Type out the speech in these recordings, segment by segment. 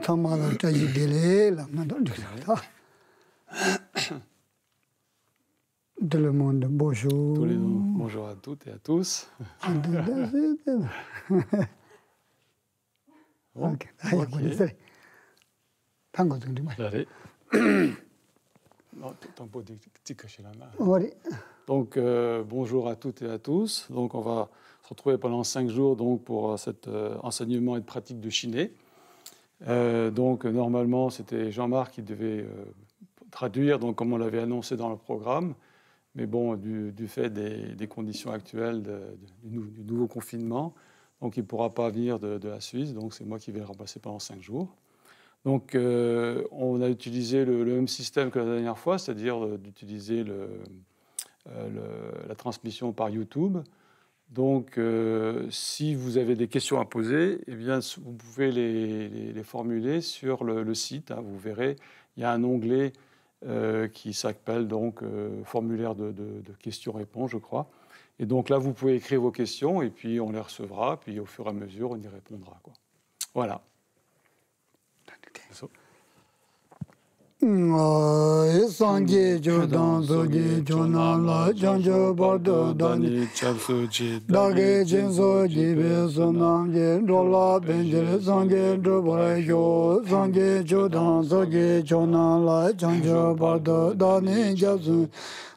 Tout le monde, bonjour. Tous les deux, bonjour à toutes et à tous. Bon, Ok. allez. Non, t'en peux petit cacher la main. Oui. Donc, bonjour à toutes et à tous. Donc, on va se retrouver pendant 5 jours donc, pour cet enseignement et de pratique de Shiné. Donc, normalement, c'était Jean-Marc qui devait traduire, donc, comme on l'avait annoncé dans le programme. Mais bon, du fait des conditions actuelles du nouveau confinement, donc il ne pourra pas venir de la Suisse. Donc, c'est moi qui vais le remplacer pendant 5 jours. Donc, on a utilisé le même système que la dernière fois, c'est-à-dire d'utiliser la transmission par YouTube. Donc, si vous avez des questions à poser, eh bien, vous pouvez les formuler sur le site. Hein, vous verrez, il y a un onglet qui s'appelle donc formulaire de questions-réponses, je crois. Et donc là, vous pouvez écrire vos questions et puis on les recevra. Puis au fur et à mesure, on y répondra, quoi. Voilà. Sangye Jodan Zoge Jonala Janjo Bardo Dani Dage Jinso Jibe Sonamje Rola Benjere Sangye Drobayo Sangye Jodan Zoge Jonala Janjo Bardo Dani Jasun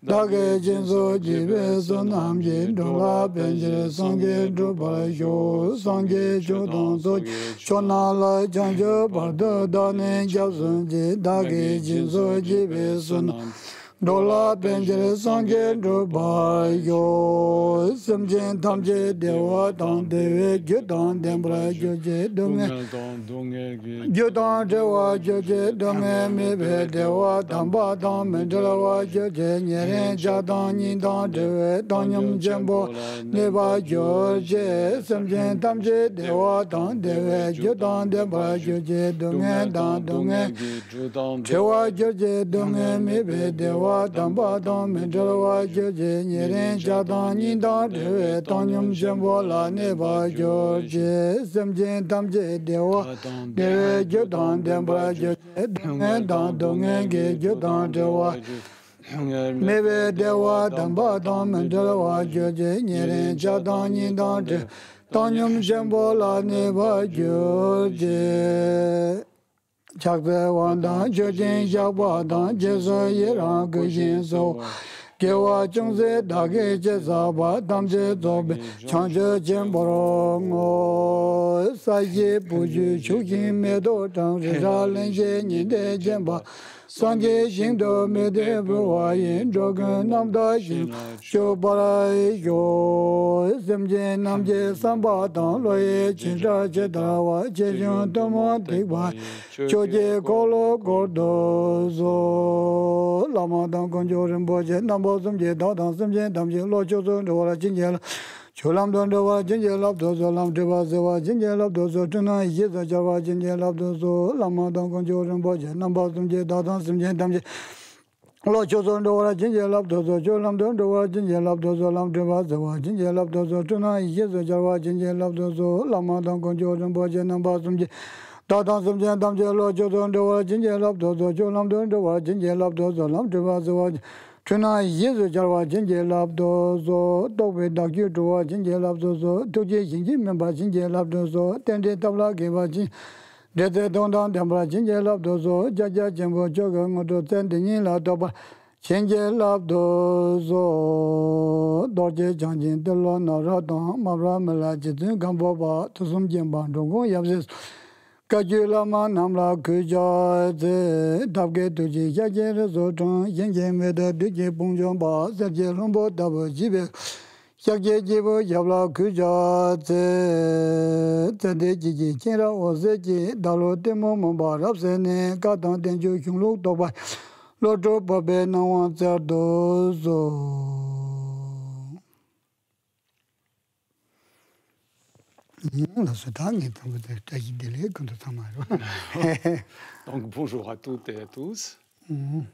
Dage Jinso Jibe Sonamje Rola Benjere Sangye Drobayo Sangye Jodan Zoge Jonala Janjo Bardo Dani Jasun Dage Jinso Jibe Sonam Dola Benjere Sangye Drobayo Samjen Tamje Dewa Dan Dewe Gyodan Dembra Gyoje Donge Gyodan Dewa Gyoje Donge Mebe Dewa Damba Dan Mendelawa Gyoje Nyeren Jadan Nindan Dewe Danyam Jembo Neba Gyoje Samjen Tamje Dewa Dan Dewe Gyodan Dembra Gyoje Donge Dan Donge Dewa Gyoje Donge Mebe Dewa Damba Dan Mendelawa Gyoje Nyeren Jadan Nindan Dewe Danyam Jembo La Neba Gyoje Samjen Tamje Dewa Dewe Gyodan Dembra Gyoje Donge Dan Donge Gyodan Dewa Mebe Dewa Damba Dan Mendelawa Gyoje Nyeren Jadan Nindan Dewe Danyam Jembo La Neba Gyoje Chakbe Wandan Jojin Jabwadan Jeso Yerang Gujin So Gewa Chungse Dage Jesaba Damje Zobe Changje Jemborongo Saye Buju Chukin Medo Tang Rira Lenje Ninde Jemba Sangye Shindo Mede Buwayin Jogun Namda Shin Shobarai Yo Semje Namje Samba Tang Loye Chinsha Chedawa Chejun Tomo Tikwa Choje Kolo Gordozo Lama Dang Konjo Rinpoche Nambo Sumje Dadang Sumje Damje Lo Chozo Ndwara Chinjela Cholam Dondawa Chinjela Dozo Lam Deva Zewa Chinjela Dozo Tuna Yeza Jawa Chinjela Dozo Lama Dang Konjo Rinpoche Nambo Sumje Dadang Sumje Damje Lo Chozo Ndwara Chinjela Dozo Cholam Dondawa Chinjela Dozo Lam Deva Zewa Chinjela Dozo Tuna Yeza Jawa Chinjela Dozo Lama Dang Konjo Rinpoche Nambo Sumje Dadang Sumje Damje Lo Chozo Ndwara Chinjela Dozo Cholam Dondawa Chinjela Dozo Lam Deva Zewa Tuna Yesu Jarwa Jinje Labdozo, Dobe Dagyu Dua Jinje Labdozo, Tuji Jinji Memba Jinje Labdozo, Tende Tabla Geva Jin, Dede Dondan Dambra Jinje Labdozo, Jaja Jembo Joga Ngodo Tendini La Doba, Jinje Labdozo, Dorje Janjin Delo Naradan, Mabra Mela Jizun Gamboba, Tusum Jimban Dongo Yabzis. Kajulama Namla Kujaze, Dabge Tuji Yaje Resoton, Yenje Meda Digi Bunjomba, Serge Lumbo Dabo Jibe, Yagye Jibo Yabla Kujaze, Tede Jiji Chinra Oseji, Dalo Temo Momba Rapsene, Katan Tenju Kyunglu Toba, Loto Babe Nawan Zardozo. Donc bonjour à toutes et à tous. Donc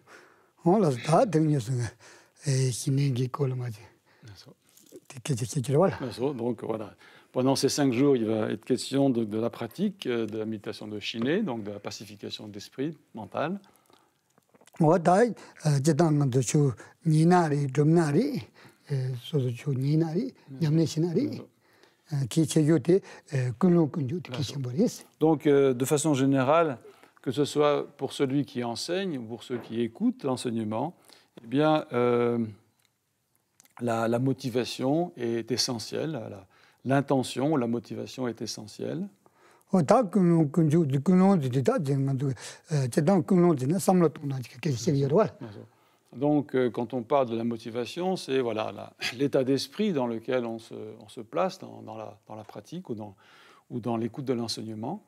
voilà, pendant ces 5 jours, il va être question de la pratique de la méditation de Shiné, donc de la pacification d'esprit mental. Donc, de façon générale, que ce soit pour celui qui enseigne ou pour ceux qui écoutent l'enseignement, eh bien, la motivation est essentielle, l'intention, la motivation est essentielle. Donc, quand on parle de la motivation, c'est voilà, l'état d'esprit dans lequel on se place dans la pratique ou dans l'écoute de l'enseignement.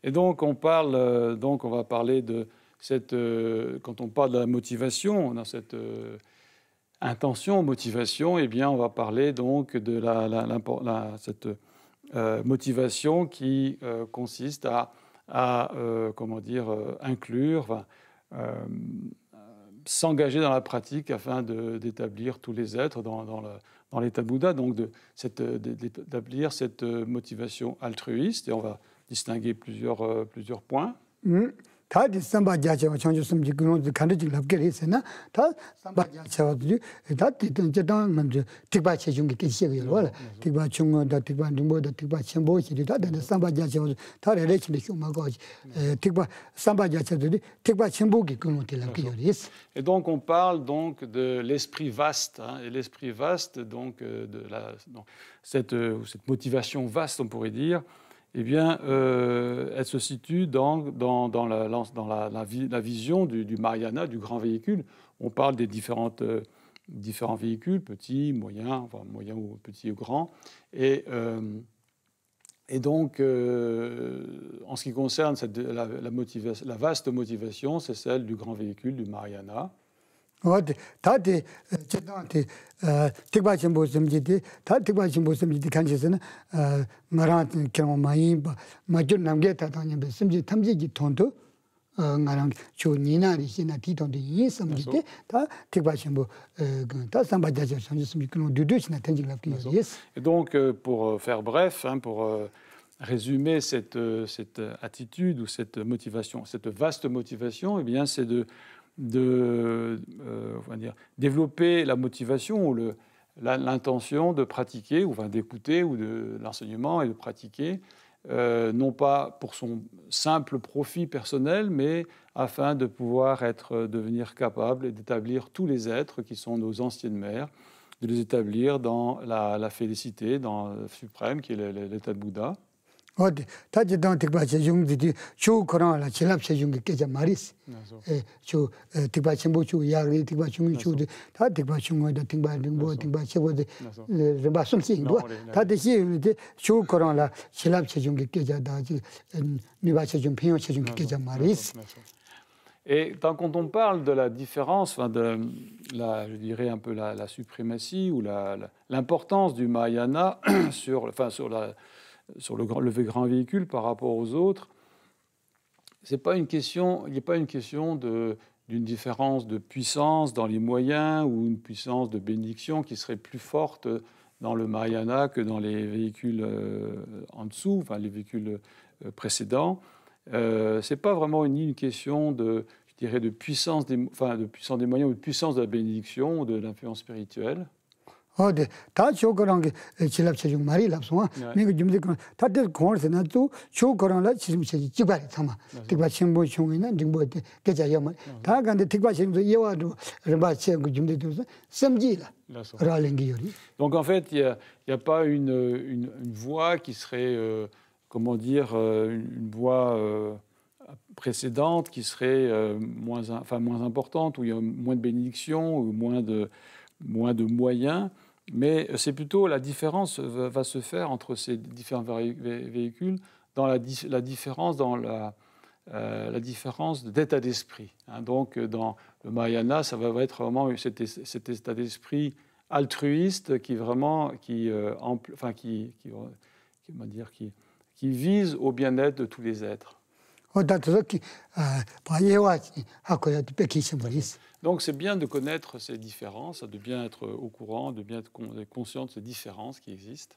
Et donc, on va parler de cette... quand on parle de la motivation, dans cette intention, motivation, eh bien, on va parler donc de cette motivation qui consiste à comment dire, inclure, s'engager dans la pratique afin d'établir tous les êtres dans l'état Bouddha, donc d'établir cette motivation altruiste. Et on va distinguer plusieurs points. Et donc on parle donc de l'esprit vaste, et l'esprit vaste, donc cette motivation vaste, on pourrait dire. Eh bien, elle se situe dans la vision du Mahayana, du grand véhicule. On parle des différents véhicules, petits, moyens ou petits ou grands. Et donc, en ce qui concerne la vaste motivation, c'est celle du grand véhicule, du Mahayana. Et donc, pour faire bref, pour résumer cette attitude ou cette motivation, cette vaste motivation, eh bien, c'est développer la motivation ou l'intention de pratiquer, ou d'écouter, ou de l'enseignement et de pratiquer, non pas pour son simple profit personnel, mais afin de pouvoir devenir capable d'établir tous les êtres qui sont nos anciennes mères, de les établir dans la félicité, dans le suprême, qui est l'état de Bouddha. Et quand on parle de la différence, je dirais un peu la suprématie ou l'importance du Mahayana sur le grand véhicule par rapport aux autres, il n'y a pas une question d'une différence de puissance dans les moyens ou une puissance de bénédiction qui serait plus forte dans le Mahayana que dans les véhicules en dessous, les véhicules précédents. Ce n'est pas vraiment une question de puissance des moyens ou de puissance de la bénédiction ou de l'influence spirituelle. 다 쇼거랑 질랍 체중 말이 랍송아 내가 좀데 다들 공원에서 쇼거랑라 지금 지발이 참아 특바 신보 총이나 등보때 계자야 말 다간데 특바 신도 예와도 르바체 그 좀데 samedi Donc en fait il y a pas une voie qui serait comment dire une voie précédente qui serait moins importante, où il y a moins de bénédictions ou moins de moyens, mais c'est plutôt la différence va se faire entre ces différents véhicules dans la différence dans la différence d'état d'esprit. Donc dans le Mahayana, ça va être vraiment cet état d'esprit altruiste qui vise au bien-être de tous les êtres. Donc c'est bien de connaître ces différences, de bien être au courant, de bien être conscient de ces différences qui existent.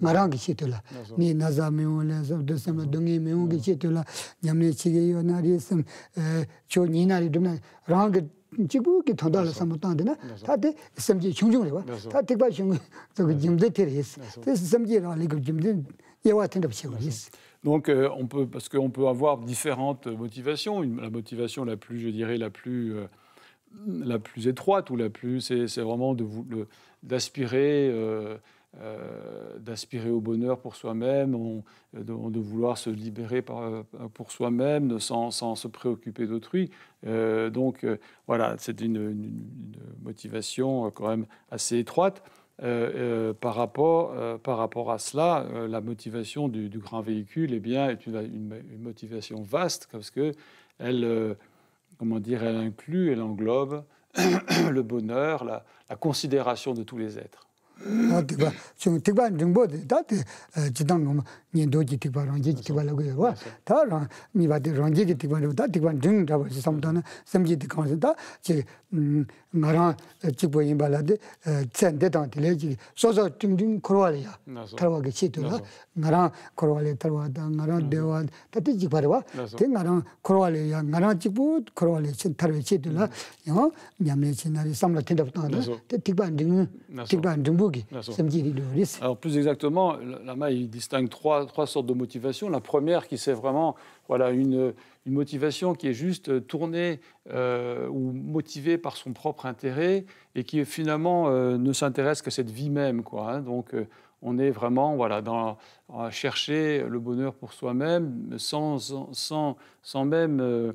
마랑기 시텔라 니 나자메올레서 데스마 동이 메옹기 시텔라 냠네 치게요 나리스 조니나리 좀 랑게 지부기 던달라 삼탄데나 다데 섬지 중중을 봐. 다 택바 중 저기 짐데 테레스. 그래서 섬지라 리그 짐데 예와 텐답시고 있어. Donc, parce qu'on peut avoir différentes motivations. La motivation la plus, je dirais, la plus étroite ou la plus, c'est vraiment d'aspirer au bonheur pour soi-même, de vouloir se libérer pour soi-même, sans se préoccuper d'autrui. Voilà, c'est une motivation quand même assez étroite. Par rapport à cela, la motivation du grand véhicule est une motivation vaste parce que elle inclut, elle englobe le bonheur, la considération de tous les êtres. 년도지 티바랑지 티발라고요. 와 다랑 니바데 랑지 티발로다 티반 등다고 삼다나 섬지디 컨다 지 나라 지보인 발라데 첸데단텔레지 소소 띵띵 코로알이야. 타와게 치도라 나라 코로알에 타와다 나라 데와 타티지 바르와 테 나라 코로알이야 나라 지부 코로알에 친 타르 치도라 요 냠네 치나리 삼라 텐다부터 티반 등부기 섬지디 도리스. Alors plus exactement, là-bas il distingue trois sortes de motivation. La première qui c'est vraiment une motivation qui est juste tournée ou motivée par son propre intérêt et qui finalement ne s'intéresse qu'à cette vie même, quoi, hein. Donc on est vraiment à chercher le bonheur pour soi-même sans même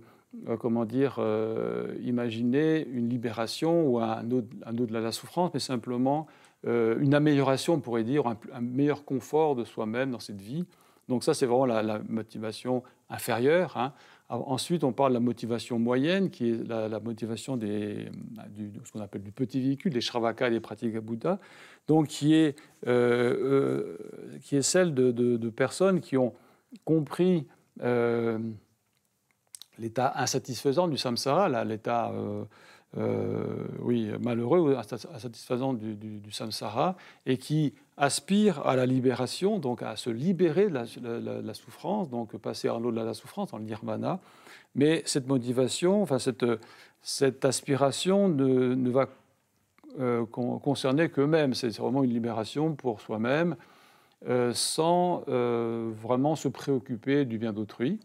imaginer une libération ou un au-delà de la souffrance, mais simplement une amélioration, on pourrait dire, un meilleur confort de soi-même dans cette vie. Donc ça, c'est vraiment la motivation inférieure, hein. Ensuite, on parle de la motivation moyenne, qui est la motivation de ce qu'on appelle du petit véhicule, des Shravaka et des Pratyeka Buddha, donc qui est celle de personnes qui ont compris l'état insatisfaisant du samsara, l'état malheureux ou insatisfaisant du samsara, et qui aspire à la libération, donc à se libérer de la souffrance, donc passer en au-delà de la souffrance, en nirvana. Mais cette motivation, cette aspiration ne va concerner qu'eux-mêmes. C'est vraiment une libération pour soi-même, sans vraiment se préoccuper du bien d'autrui.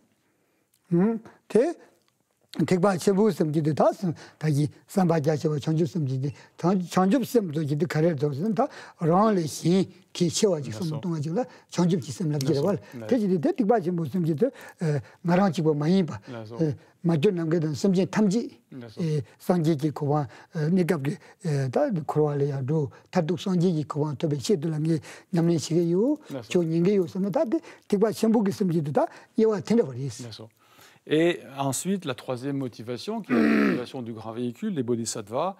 택바 제부 섬지도 다스 다지 삼바자셔 전주 섬지도 전주 섬도 가래도 다 랑레시 기체와지 섬동아지라 전주 섬랍지라 대지디 택바 제부 섬지도 마랑지고 많이 봐 맞죠 남게든 섬지 탐지 상지기 고와 니갑게 다 코로알이야도 다둑 상지기 고와 또 베시들랑게 남네시게요 조닝게요 섬다 택바 제부기 섬지도 다 예와 텐더버리스. Et ensuite, la troisième motivation, qui est la motivation du grand véhicule, des bodhisattvas,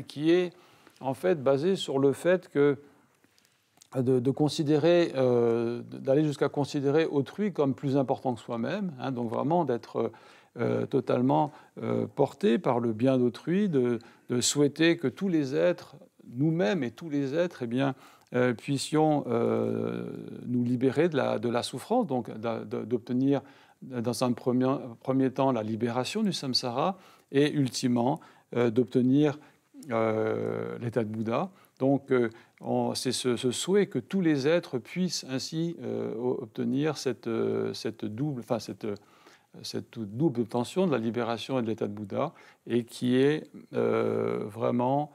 qui est en fait basée sur le fait que de considérer, d'aller jusqu'à considérer autrui comme plus important que soi-même, hein, donc vraiment d'être totalement porté par le bien d'autrui, de souhaiter que tous les êtres, nous-mêmes et tous les êtres, puissions nous libérer de la souffrance, donc d'obtenir dans un premier temps la libération du samsara et ultimement d'obtenir l'état de Bouddha. Donc c'est ce souhait que tous les êtres puissent ainsi obtenir cette double obtention de la libération et de l'état de Bouddha, et qui est vraiment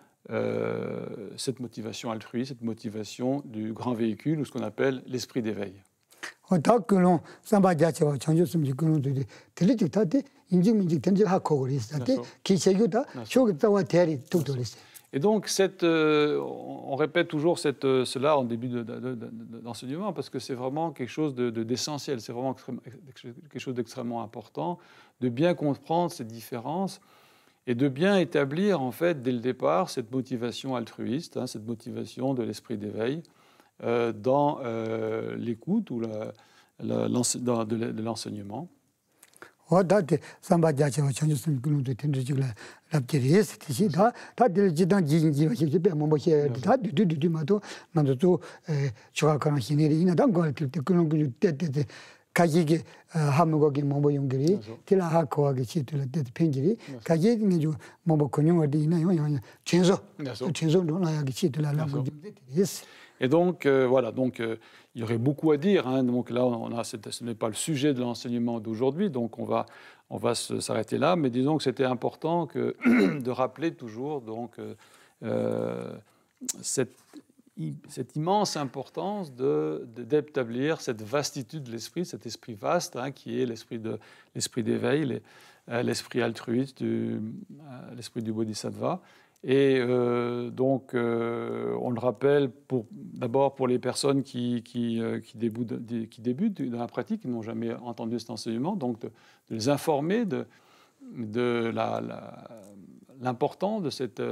cette motivation altruiste, cette motivation du grand véhicule, ou ce qu'on appelle l'esprit d'éveil. 다그런 삼바자체와 전주섬지 그런데 들리지 다데 인증민지 던지하고 그랬다데 기체교다 쇼겠다와 대리 도도리스. Et donc, on répète toujours cela en début d'enseignement, parce que c'est vraiment quelque chose d'essentiel, c'est vraiment quelque chose d'extrêmement important, de bien comprendre ces différences et de bien établir, en fait, dès le départ, cette motivation altruiste, hein, cette motivation de l'esprit d'éveil dans l'écoute ou de l'enseignement. 어다데 삼바자체 전주선 그놈도 텐드지라 랍제리스 티시 다들 지단 지진지 지베 뭐뭐해 다 두두두마도 나도 저가가는 신들이 이나단 걸 때, 그런 그 때때 가지게 하무거기 뭐뭐 용들이 til라 하고하게 시들 때 펜지리 가지게 좀 뭐뭐 근용을 되나요 전소도 나야게 시들라 랍고 예스. Et donc, voilà, donc, il y aurait beaucoup à dire. Hein, donc là, ce n'est pas le sujet de l'enseignement d'aujourd'hui, donc on va s'arrêter là. Mais disons que c'était important de rappeler toujours donc, cette immense importance d'établir cette vastitude de l'esprit, cet esprit vaste, hein, qui est l'esprit d'éveil, l'esprit altruiste, l'esprit du bodhisattva. Et donc, on le rappelle d'abord pour les personnes qui débutent dans la pratique, qui n'ont jamais entendu cet enseignement, donc de les informer de l'importance de cette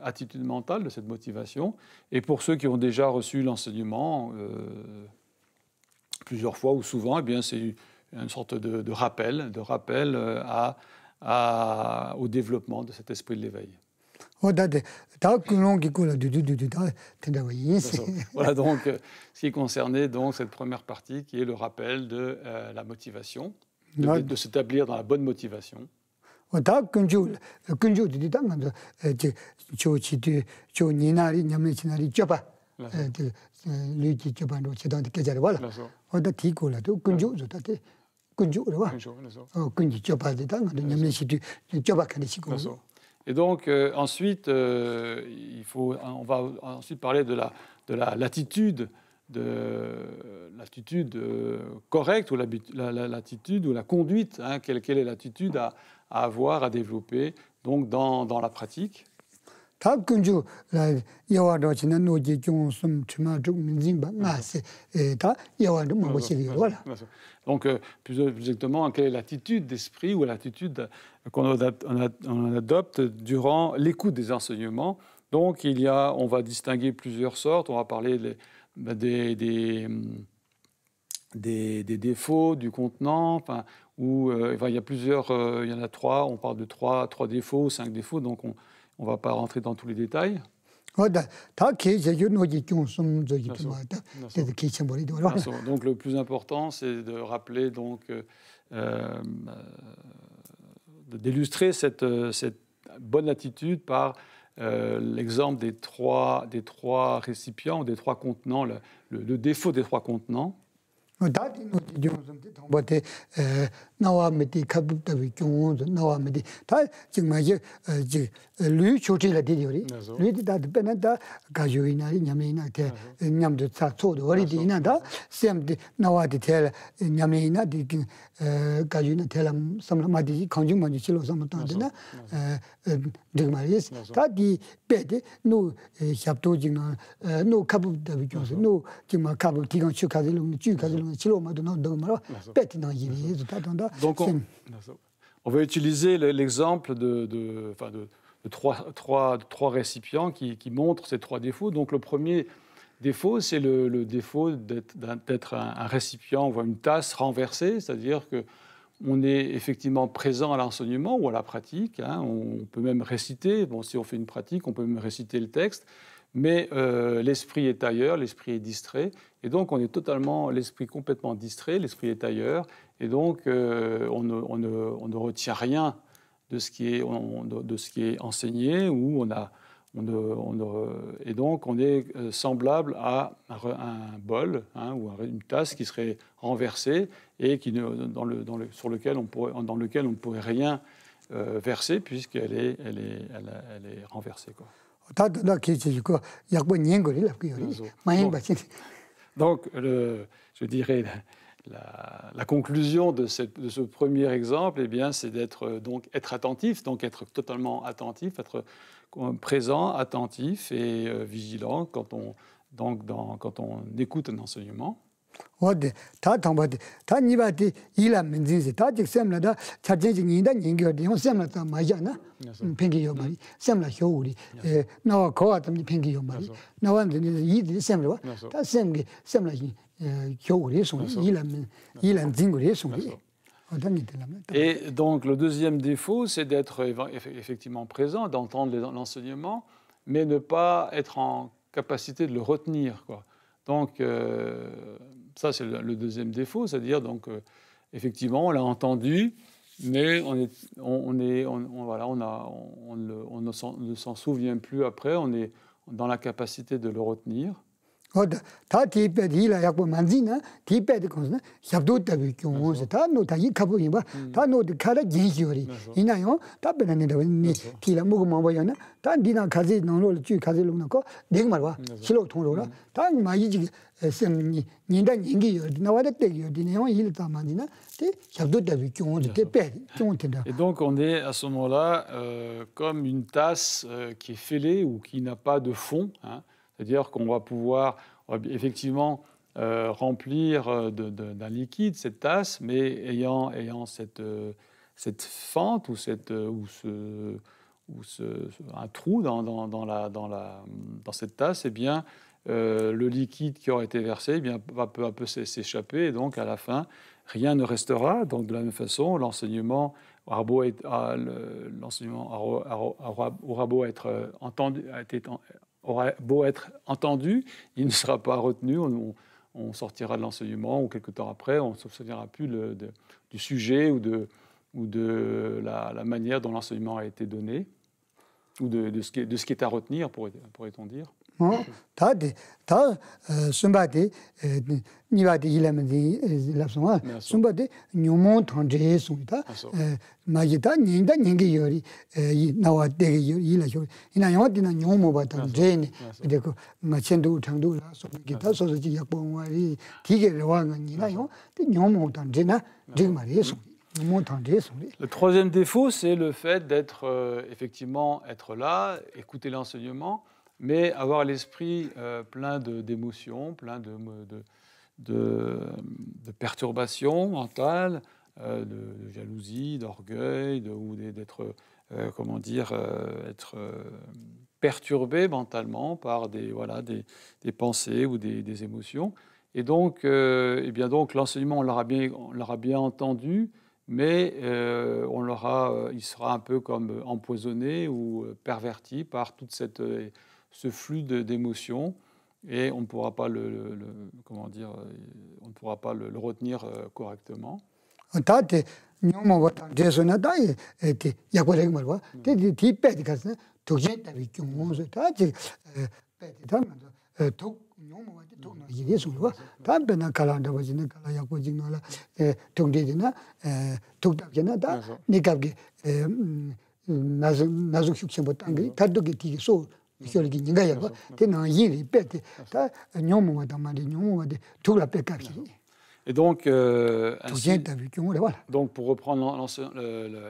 attitude mentale, de cette motivation. Et pour ceux qui ont déjà reçu l'enseignement plusieurs fois ou souvent, eh bien, c'est une sorte de rappel au développement de cet esprit de l'éveil. Voilà, donc ce qui concernait donc cette première partie qui est le rappel de la motivation, de s'établir dans la bonne motivation. Et donc, ensuite, on va ensuite parler de l'attitude correcte ou l'attitude ou la conduite, hein, quelle est l'attitude à avoir, à développer donc dans la pratique. Donc, plus exactement, quelle est l'attitude d'esprit ou l'attitude qu'on adopte durant l'écoute des enseignements. Donc, on va distinguer plusieurs sortes. On va parler des défauts du contenant, il y a plusieurs, il y en a 3. On parle de 3 défauts, 5 défauts. Donc, on ne va pas rentrer dans tous les détails. Donc le plus important, c'est de rappeler, d'illustrer cette bonne attitude par l'exemple des trois récipients, des 3 contenants, le défaut des 3 contenants. Donc on va utiliser l'exemple de 3 récipients qui montrent ces 3 défauts. Donc le premier défaut, c'est le défaut d'être un récipient, voire une tasse renversée, c'est-à-dire qu'on est effectivement présent à l'enseignement ou à la pratique. Hein, on peut même réciter, si on fait une pratique, on peut même réciter le texte, mais l'esprit est ailleurs, l'esprit est distrait, et donc on est l'esprit complètement distrait, l'esprit est ailleurs, et donc on ne retient rien de ce qui est enseigné, et donc on est semblable à un bol, hein, ou une tasse qui serait renversée et dans lequel on ne pourrait rien verser puisqu'elle est renversée, quoi. Donc, je dirais, la conclusion de ce premier exemple, eh bien, c'est être attentif, donc être totalement attentif, être présent, attentif et vigilant quand on écoute un enseignement. 어디 다 담바디 다 니바디 일하면 진짜 다 직sem라다 차진진이다 인겨디 셈라다 맞잖아 팽기요 말이 셈라 효우리 나와 거하던 팽기요 말이 나와는 이디 셈라 다 셈기 셈라 효우리 송 일하면 진거리 송 Et donc, le deuxième défaut, c'est d'être effectivement présent, d'entendre l'enseignement, mais ne pas être en capacité de le retenir, quoi. Donc, ça, c'est le deuxième défaut, c'est-à-dire, donc, effectivement, on l'a entendu, mais on ne s'en souvient plus après, on est dans la capacité de le retenir. 다 디베디라 약보 만지나 디베디 거스나 샵도다비 경우서 다 노다이 카보이 다 노드 카라 진시오리 이나요 다 베나네다 니 티라 먹고 먹어야나 다 디나 가지 노로 주 가지 놓고 내가 말와 실로 통로라 다 마이지 셈니 닌다 닌기요 나와다 때기요 디네요 일다 만지나 데 샵도다비 경우서 데베디 경우된다. Et donc on est à ce moment-là comme une tasse qui est fêlée ou qui n'a pas de fond, hein. C'est-à-dire qu'on va pouvoir effectivement remplir d'un liquide cette tasse, mais ayant cette fente ou un trou dans cette tasse, eh bien, le liquide qui aura été versé eh bien, va peu à peu s'échapper, et donc à la fin, rien ne restera. Donc de la même façon, l'enseignement aura beau être entendu, il ne sera pas retenu, on sortira de l'enseignement ou quelque temps après, on ne se souviendra plus du sujet ou de la manière dont l'enseignement a été donné, ou de ce qui est à retenir, pourrait-on dire. 다 순바디 니바디 일하면디 랍송아 순바디 뇽몬 던제 송이다 마지다 닌다 닌게 요리 나와 되게 일하죠 이나 영어디나 뇽모 바다 제니 그리고 마첸도 장도라 소기다 소소지 약봉와리 디게 와가니나요 뇽모 던제나 지금 말이에요. Le troisième défaut, c'est le fait d'être effectivement être là, écouter l'enseignement, mais avoir l'esprit plein d'émotions, plein de perturbations mentales, de jalousie, d'orgueil, ou d'être, être perturbé mentalement par des pensées ou des émotions. Et donc, donc l'enseignement, on l'aura bien entendu, mais il sera un peu comme empoisonné ou perverti par toute ce flux d'émotions, et on ne pourra pas le retenir correctement. Et donc, pour reprendre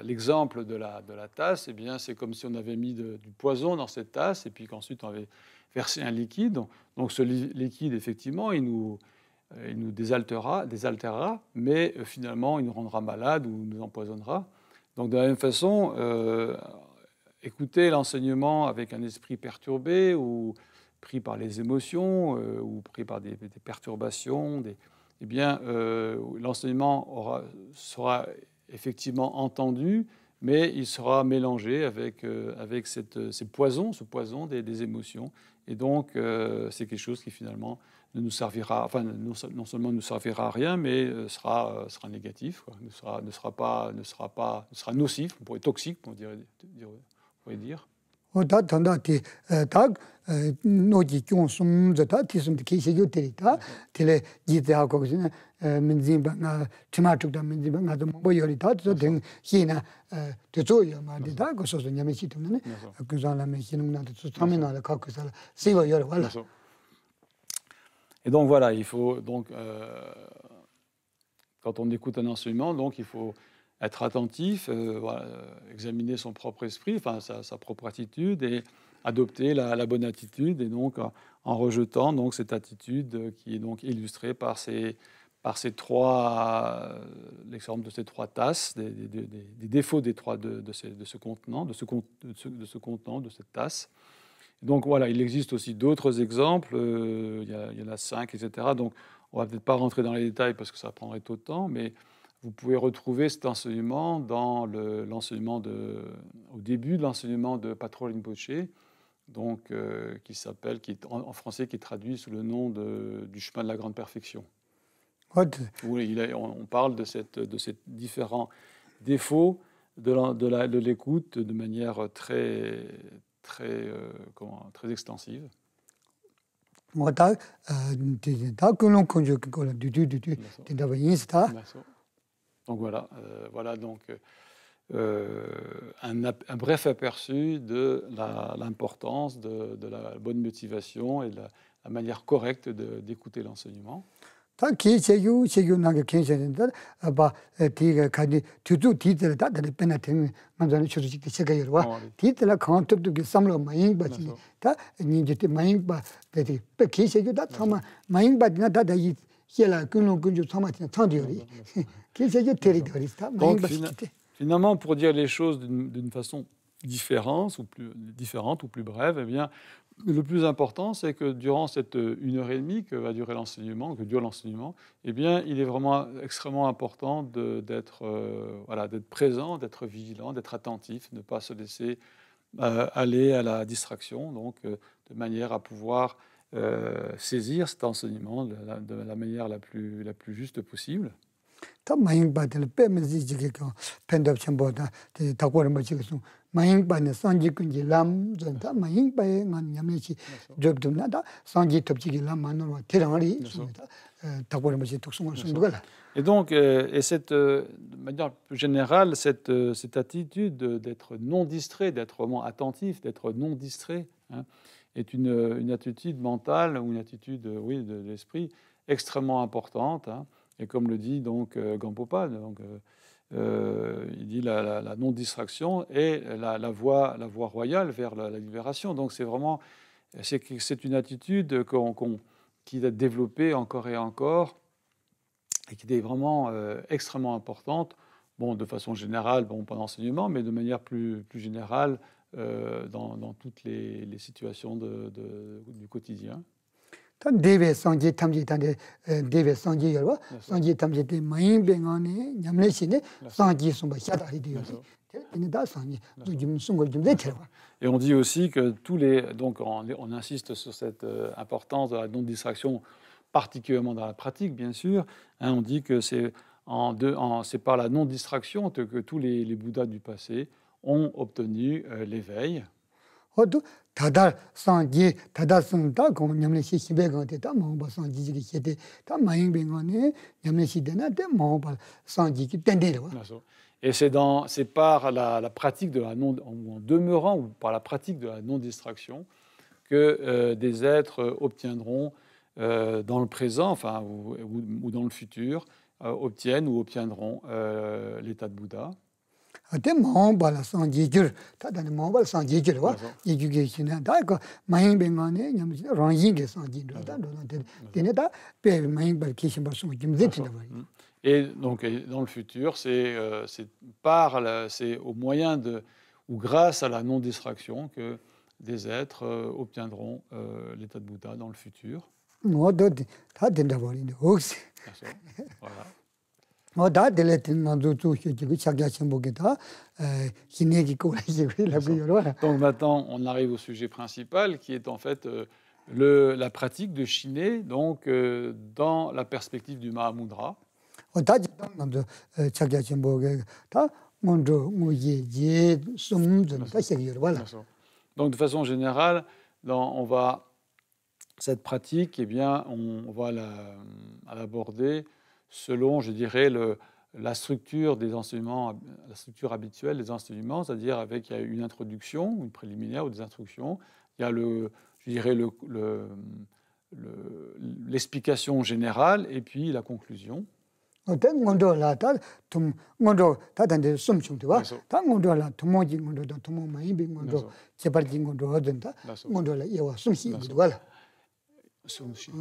l'exemple de la tasse, eh bien, c'est comme si on avait mis du poison dans cette tasse et puis qu'ensuite on avait versé un liquide. Donc ce liquide, effectivement, il nous désaltérera, mais finalement, il nous rendra malade ou nous empoisonnera. Donc de la même façon, écouter l'enseignement avec un esprit perturbé ou pris par les émotions ou pris par des perturbations, eh bien, l'enseignement sera effectivement entendu, mais il sera mélangé avec ce poison des émotions. Et donc, c'est quelque chose qui finalement ne nous servira, enfin, non seulement ne nous servira à rien, mais sera négatif, quoi, ne sera nocif, toxique, on pourrait dire. 노지 좀숨자다 티숨 계시죠 데이터 텔레 기대하고 그러나 민진방아 치마쪽다 민진방아도 뭐 요리다 등 희나 저조요 말이다 그래서 냐면시 때문에 그 사람의 신능나도 참여나를 갖고 살 세워 요리 voilà. Et donc voilà, il faut donc quand on écoute un enseignement, donc il faut être attentif, voilà, examiner son propre esprit, enfin sa propre attitude, et adopter la bonne attitude, et donc en rejetant donc cette attitude qui est donc illustrée par ces trois, l'exemple de ces trois tasses, des défauts de ce contenant, de ce contenant, de cette tasse. Donc voilà, il existe aussi d'autres exemples, il y en a 5, etc. Donc on ne va peut-être pas rentrer dans les détails parce que ça prendrait trop de temps, mais vous pouvez retrouver cet enseignement dans au début de l'enseignement de Patrol Rinpoche, donc, qui est en français, qui est traduit sous le nom du chemin de la grande perfection. Où on parle de ces différents défauts de l'écoute de manière très extensive. Donc voilà donc un bref aperçu de l'importance de la bonne motivation et de la manière correcte d'écouter l'enseignement. Donc, finalement, pour dire les choses d'une façon différente ou plus brève, eh bien, le plus important, c'est que durant cette 1h30 que va durer l'enseignement, eh bien, il est vraiment extrêmement important d'être présent, d'être vigilant, d'être attentif, ne pas se laisser aller à la distraction, donc de manière à pouvoir saisir cet enseignement de la manière la plus juste possible. Et donc, de manière plus générale, cette attitude d'être non distrait, d'être vraiment attentif, d'être non distrait, hein, est une attitude mentale ou une attitude, de l'esprit extrêmement importante. Hein. Et comme le dit donc Gampopa, il dit la non-distraction est la voie royale vers la libération. Donc c'est une attitude qui est développée encore et encore, et qui est vraiment extrêmement importante, de façon générale pendant l'enseignement, mais de manière plus générale dans toutes les situations du quotidien. Et on dit aussi que donc on insiste sur cette importance de la non-distraction, particulièrement dans la pratique, bien sûr. Hein, on dit que c'est par la non-distraction que tous les Bouddhas du passé ont obtenu l'éveil. Et c'est par la pratique en demeurant ou par la pratique de la non-distraction que des êtres obtiendront dans le présent, enfin, ou dans le futur, obtiendront l'état de Bouddha. Et donc, dans le futur, c'est au moyen ou grâce à la non-distraction que des êtres obtiendront l'état de Bouddha dans le futur. Voilà. Donc maintenant, on arrive au sujet principal, qui est en fait la pratique de Shiné, donc dans la perspective du Mahamudra. Donc de façon générale, cette pratique, eh bien, on va l'aborder selon, je dirais, la structure des enseignements, la structure habituelle des enseignements, c'est-à-dire avec une introduction, une préliminaire ou des instructions. Il y a l'explication générale et puis la conclusion. 어떤 건도라다 좀 건도 다단데 숨충도와 다 건도라 도모지 건도도 도모 많이 빈 건도 개발진 건도 얻은다 건도라 예와 숨시 건도라 숨시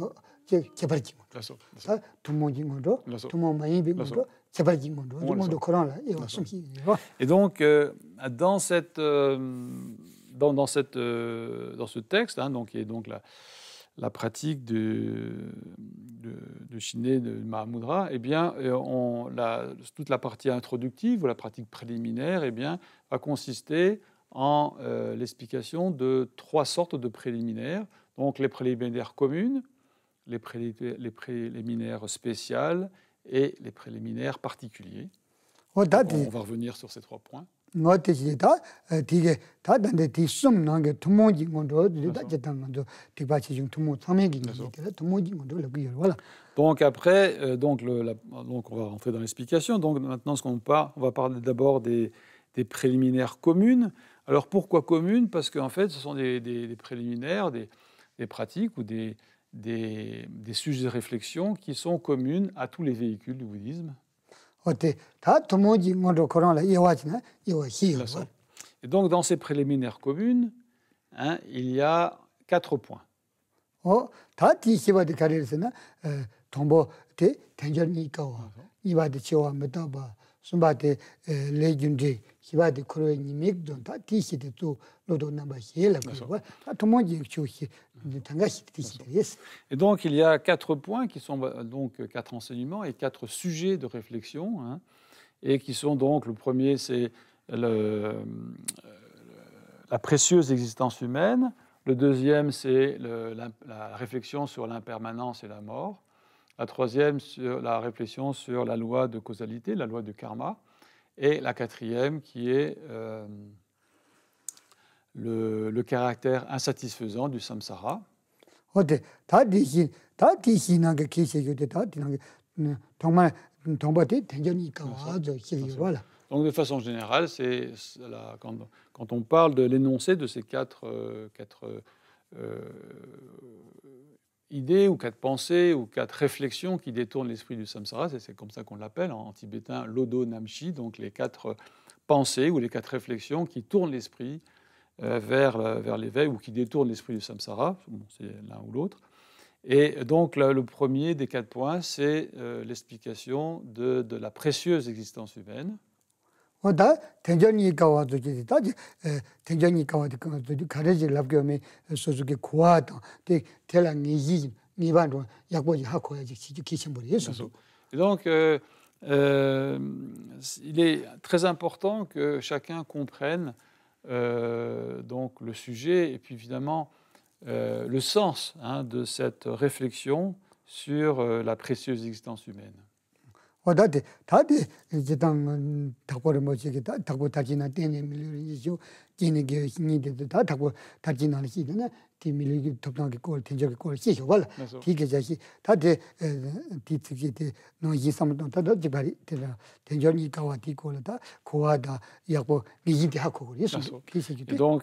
제 개발진 건도 다 도모지 건도 도모 많이 빈 건도 개발진 건도 건도 그러나 예와 숨시 Et donc dans ce texte donc qui est donc la pratique de Shiné, de Mahamudra, eh bien, toute la partie introductive ou la pratique préliminaire eh bien, va consister en l'explication de 3 sortes de préliminaires. Donc les préliminaires communes, les préliminaires spéciales et les préliminaires particuliers. On va revenir sur ces 3 points. Donc après, donc on va rentrer dans l'explication. Donc maintenant, on va parler d'abord des préliminaires communes. Alors pourquoi communes? Parce qu'en fait, ce sont des préliminaires, des pratiques ou des sujets de réflexion qui sont communes à tous les véhicules du bouddhisme. Et donc, dans ces préliminaires communes, il y a 4 points. Et donc, il y a 4 points qui sont donc 4 enseignements et 4 sujets de réflexion, et qui sont donc, le premier, c'est la précieuse existence humaine. Le deuxième, c'est la réflexion sur l'impermanence et la mort. La troisième, sur la réflexion sur la loi de causalité, la loi de karma. Et la quatrième, qui est le caractère insatisfaisant du samsara. Donc, de façon générale, quand on parle de l'énoncé de ces 4 idées ou 4 pensées ou 4 réflexions qui détournent l'esprit du samsara, c'est comme ça qu'on l'appelle en tibétain Lodo Namchi, donc les 4 pensées ou les 4 réflexions qui tournent l'esprit vers l'éveil ou qui détournent l'esprit du samsara, c'est l'un ou l'autre. Et donc le premier des 4 points, c'est l'explication de la précieuse existence humaine. Et donc, il est très important que chacun comprenne donc le sujet et puis évidemment le sens de cette réflexion sur la précieuse existence humaine. Donc,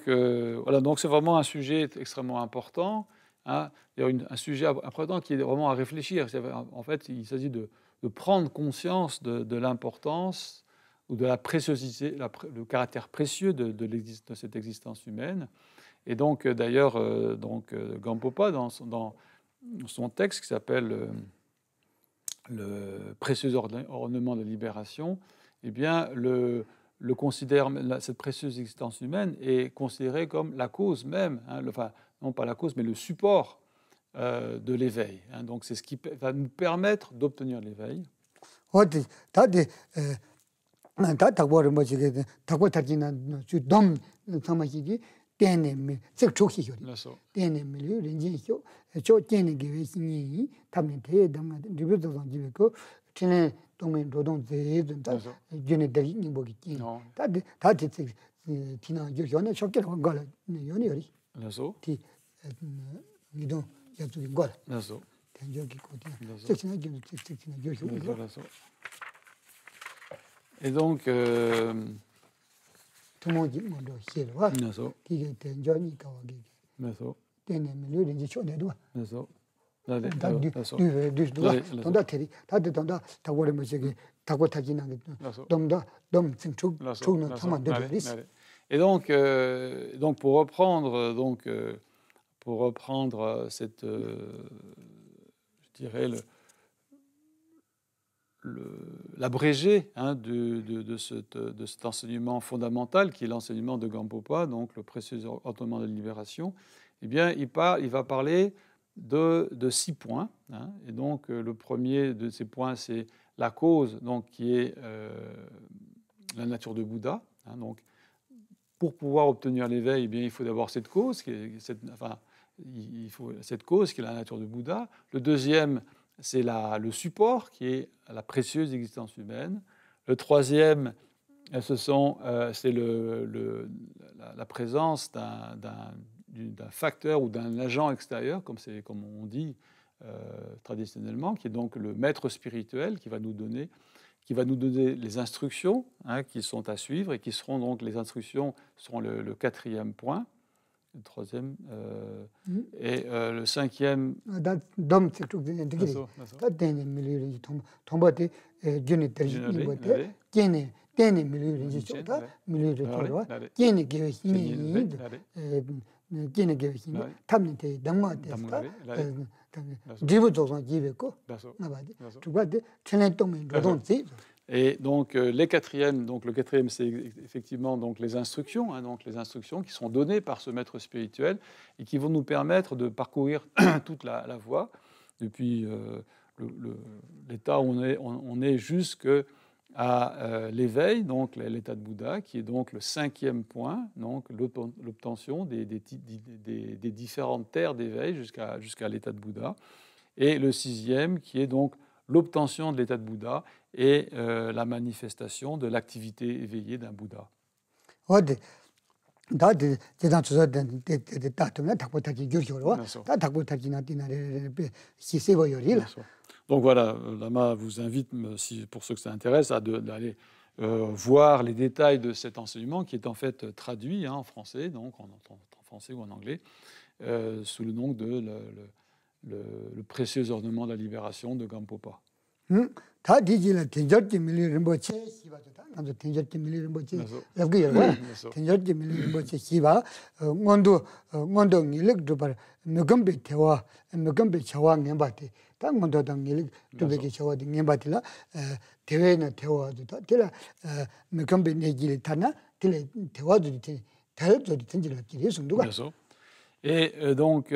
voilà, donc c'est vraiment un sujet extrêmement important. Il y a un sujet important qui est vraiment à réfléchir. En fait, il s'agit de prendre conscience de l'importance ou de la préciosité, le caractère précieux de cette existence humaine. Et donc, d'ailleurs, Gampopa, dans son texte qui s'appelle le précieux ornement de libération, eh bien, considère cette précieuse existence humaine est considérée comme la cause même, enfin, non pas la cause, mais le support de l'éveil. Donc, c'est ce qui va nous permettre d'obtenir l'éveil. Et donc, Et donc pour reprendre cette, je dirais, l'abrégé de cet enseignement fondamental qui est l'enseignement de Gampopa, donc le précieux ordonnement de la libération, eh bien, il va parler de 6 points. Et donc, le premier de ces points, c'est la cause, donc, qui est la nature de Bouddha. Donc, pour pouvoir obtenir l'éveil, eh bien, il faut d'abord cette cause, cette cause qui est la nature de Bouddha. Le deuxième, c'est le support qui est la précieuse existence humaine. Le troisième, c'est la présence d'un facteur ou d'un agent extérieur, comme on dit traditionnellement, qui est donc le maître spirituel qui va nous donner les instructions qui sont à suivre et qui seront donc les instructions seront le 4e point. Le 3e et le 5e. Et donc le 4e, c'est effectivement donc les instructions, donc les instructions qui sont données par ce maître spirituel et qui vont nous permettre de parcourir toute la voie depuis l'état où on est jusqu'à l'éveil, donc l'état de Bouddha, qui est donc le 5e point, donc l'obtention des différentes terres d'éveil jusqu'à l'état de Bouddha, et le 6e qui est donc l'obtention de l'état de Bouddha et la manifestation de l'activité éveillée d'un Bouddha. Donc voilà, Lama vous invite, pour ceux que ça intéresse, d'aller voir les détails de cet enseignement qui est en fait traduit en français, donc en français ou en anglais, sous le nom de le précieux ornement de la libération de Gampopa. Et donc,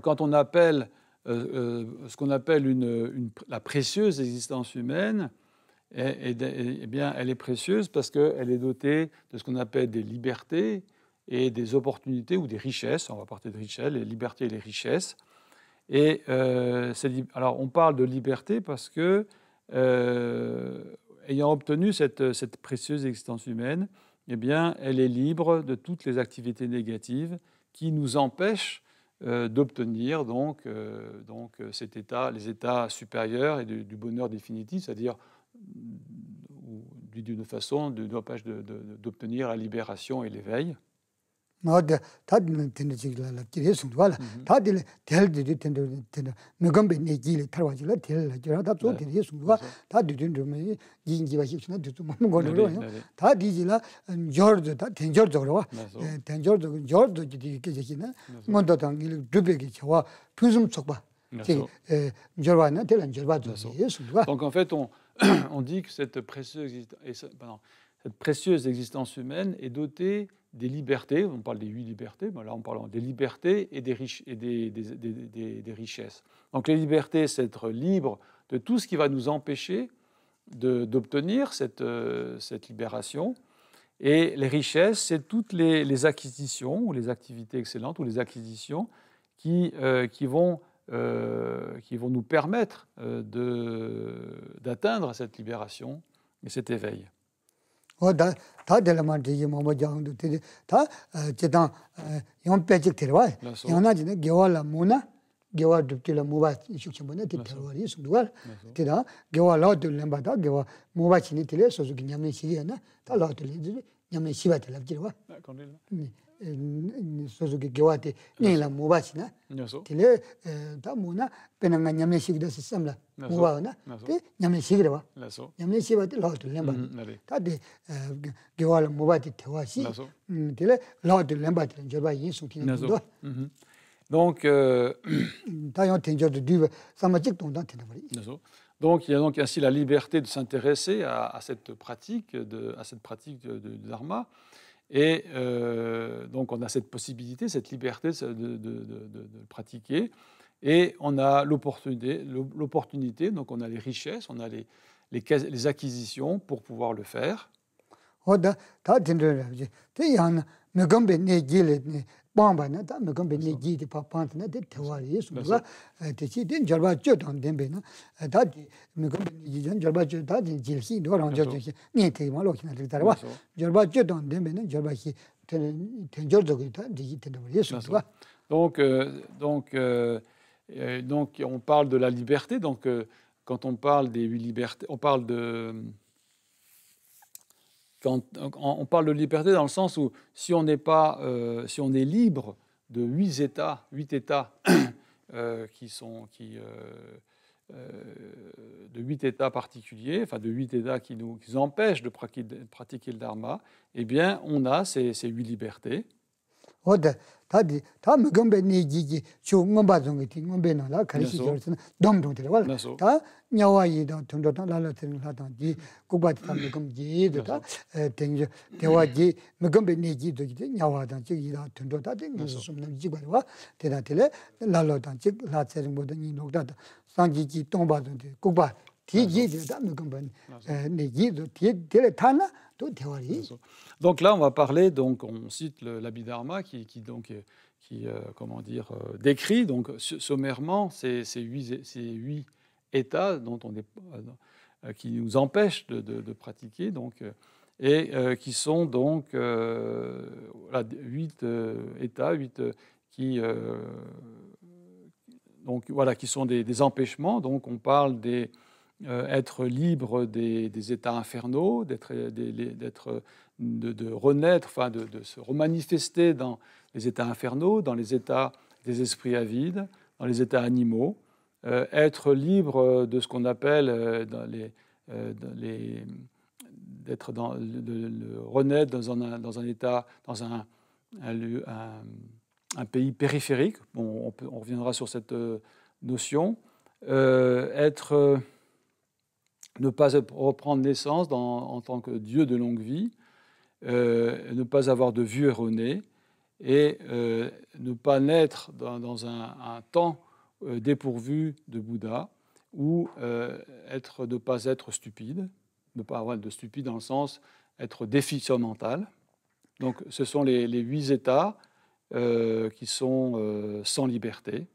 quand on appelle ce qu'on appelle la précieuse existence humaine, eh bien, elle est précieuse parce qu'elle est dotée de ce qu'on appelle des libertés et des opportunités ou des richesses. On va parler de richesses, les libertés et les richesses. Et alors, on parle de liberté parce que, ayant obtenu cette précieuse existence humaine, eh bien, elle est libre de toutes les activités négatives qui nous empêchent d'obtenir donc les états supérieurs et du bonheur définitif, c'est-à-dire d'une façon d'obtenir la libération et l'éveil. Donc en fait, on dit que cette précieuse existence humaine est dotée des libertés, on parle des 8 libertés, mais là on parle des libertés et des richesses. Donc les libertés, c'est être libre de tout ce qui va nous empêcher d'obtenir cette libération. Et les richesses, c'est toutes les acquisitions ou les activités excellentes ou les acquisitions qui vont nous permettre d'atteindre cette libération et cet éveil. 냠네 시바텔 랍지와 건들 소소게 게와테 니라 모바시나 녀소 딜레 다 모나 베나가 냠네 시기도 시스템라 모바나 데 냠네 시기라와 라소 냠네 시바텔 라우들 렘바 나리 다데 게와라 모바티 테와시 라소 딜레 라우들 렘바들 저바 인수티나 도 donc 다요 텐저도 디베 사마직 동단 테나버리 donc il y a donc ainsi la liberté de s'intéresser à cette pratique de dharma. Et donc, on a cette possibilité, cette liberté de pratiquer. Et on a l'opportunité, donc on a les richesses, on a les acquisitions pour pouvoir le faire. Bambana da me gombe ne gi de papant na de tewari so la te chi den jarba jo don den be na da me gombe ne gi jan jarba jo da de jil si do ran jo ji ni te ma lo kina de tarwa jarba jo don den be na jarba ki ten jor do gi da de te do yeso donc on parle de la liberté. Donc quand on parle des 8 libertés, on parle de liberté dans le sens où si on est libre de 8 états de 8 états particuliers, enfin de 8 états qui nous empêchent de pratiquer le dharma, eh bien on a ces 8 libertés. 다디 다 먹음배 내지지 중원바종이 ngombe나라 가리시 저스는 dom동들 와 다 냐와이도 돈도다 라라트는 하던지 고바티 먹음지도다 땡저 대화지 먹음배 내지도 냐와다 지이다 돈도다 땡서 숨는 지바와 대다텔에 라로단 지 라체는 모든 이 녹다다 상지지 동바던데 고바 디지다 먹음배 내지도 디레 타나 또 대화리. Donc là, on va parler, donc on cite l'Abhidharma qui comment dire, décrit donc sommairement ces 8 états dont qui nous empêchent de pratiquer, donc, et qui sont donc 8 états, 8 qui donc voilà, qui sont des empêchements. Donc on parle être libre des états infernaux, de renaître, enfin de se remanifester dans les états infernaux, dans les états des esprits avides, dans les états animaux, être libre de ce qu'on appelle renaître dans un état, dans un pays périphérique. Bon, on reviendra sur cette notion. Ne pas reprendre naissance en tant que Dieu de longue vie, ne pas avoir de vue erronée et ne pas naître dans un temps dépourvu de Bouddha, ou ne pas être stupide, ne pas avoir de stupide dans le sens être déficient mental. Donc ce sont les 8 états qui sont sans liberté.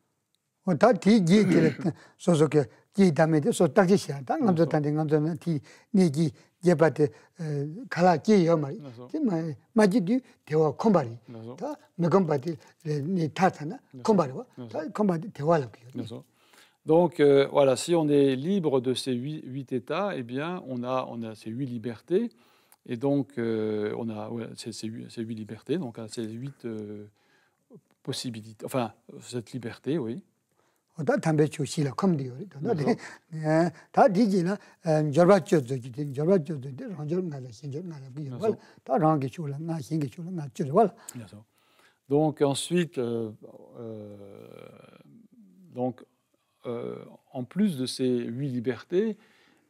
지 담에도 소딱지시야 당감도 단된 감도는 티 내기 예바데 칼라지요 말이 정말 마지디 대화 콤바리 다 메검바디 네 타타나 콤바리와 다 콤바디 대화를 비요. Donc voilà, si on est libre de ces 8 états, eh bien on a ces 8 libertés, et donc on a ces 8 libertés, donc ces 8 possibilités, enfin cette liberté, oui. 다 담배 주시라 컴디요. 다 디지나 저바쩌도 저바쩌도 런절 나라 신절 나라 비요. 다 랑게 줄라 나 신게 줄라 나 줄라. Donc ensuite en plus de ces 8 libertés,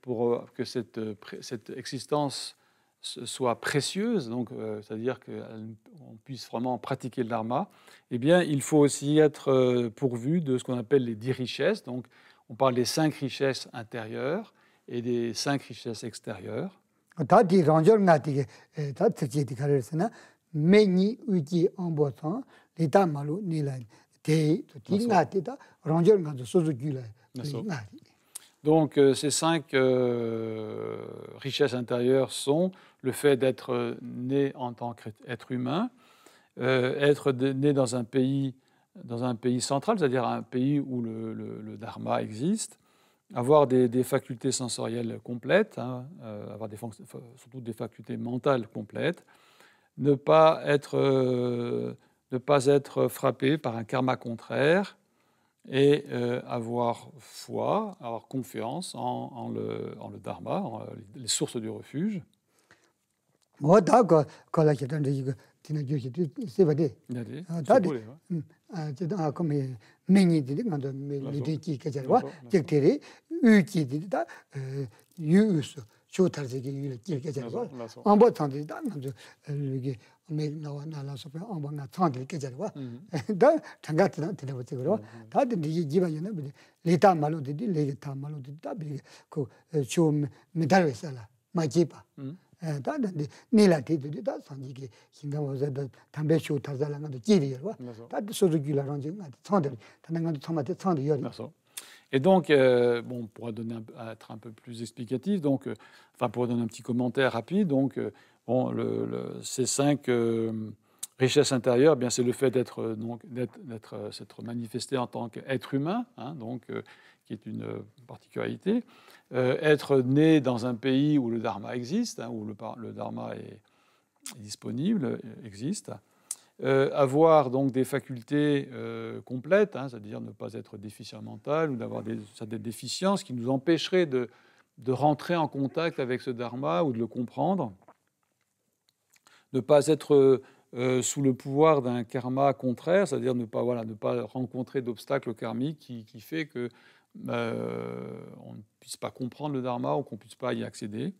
pour que cette existence soit précieuse, donc c'est-à-dire qu'on puisse vraiment pratiquer le dharma, eh bien, il faut aussi être pourvu de ce qu'on appelle les 10 richesses. Donc, on parle des 5 richesses intérieures et des 5 richesses extérieures. Donc, ces 5 richesses intérieures sont le fait d'être né en tant qu'être humain, être né dans un pays central, c'est-à-dire un pays où le dharma existe, avoir des facultés sensorielles complètes, avoir surtout des facultés mentales complètes, ne pas être frappé par un karma contraire et avoir foi, avoir confiance en le dharma, les sources du refuge. Et donc, on pourra être un peu plus explicatif. Donc, pour donner un petit commentaire rapide, donc, ces 5 richesses intérieures, bien, c'est le fait d'être manifesté en tant qu'être humain, hein, donc, qui est une particularité. Être né dans un pays où le dharma existe, hein, où le dharma est disponible, existe. Avoir donc des facultés complètes, hein, c'est-à-dire ne pas être déficient mental ou d'avoir des déficiences qui nous empêcheraient de rentrer en contact avec ce dharma ou de le comprendre. Ne pas être sous le pouvoir d'un karma contraire, c'est-à-dire ne pas rencontrer d'obstacles karmiques qui fait que on ne puisse pas comprendre le dharma ou qu'on ne puisse pas y accéder.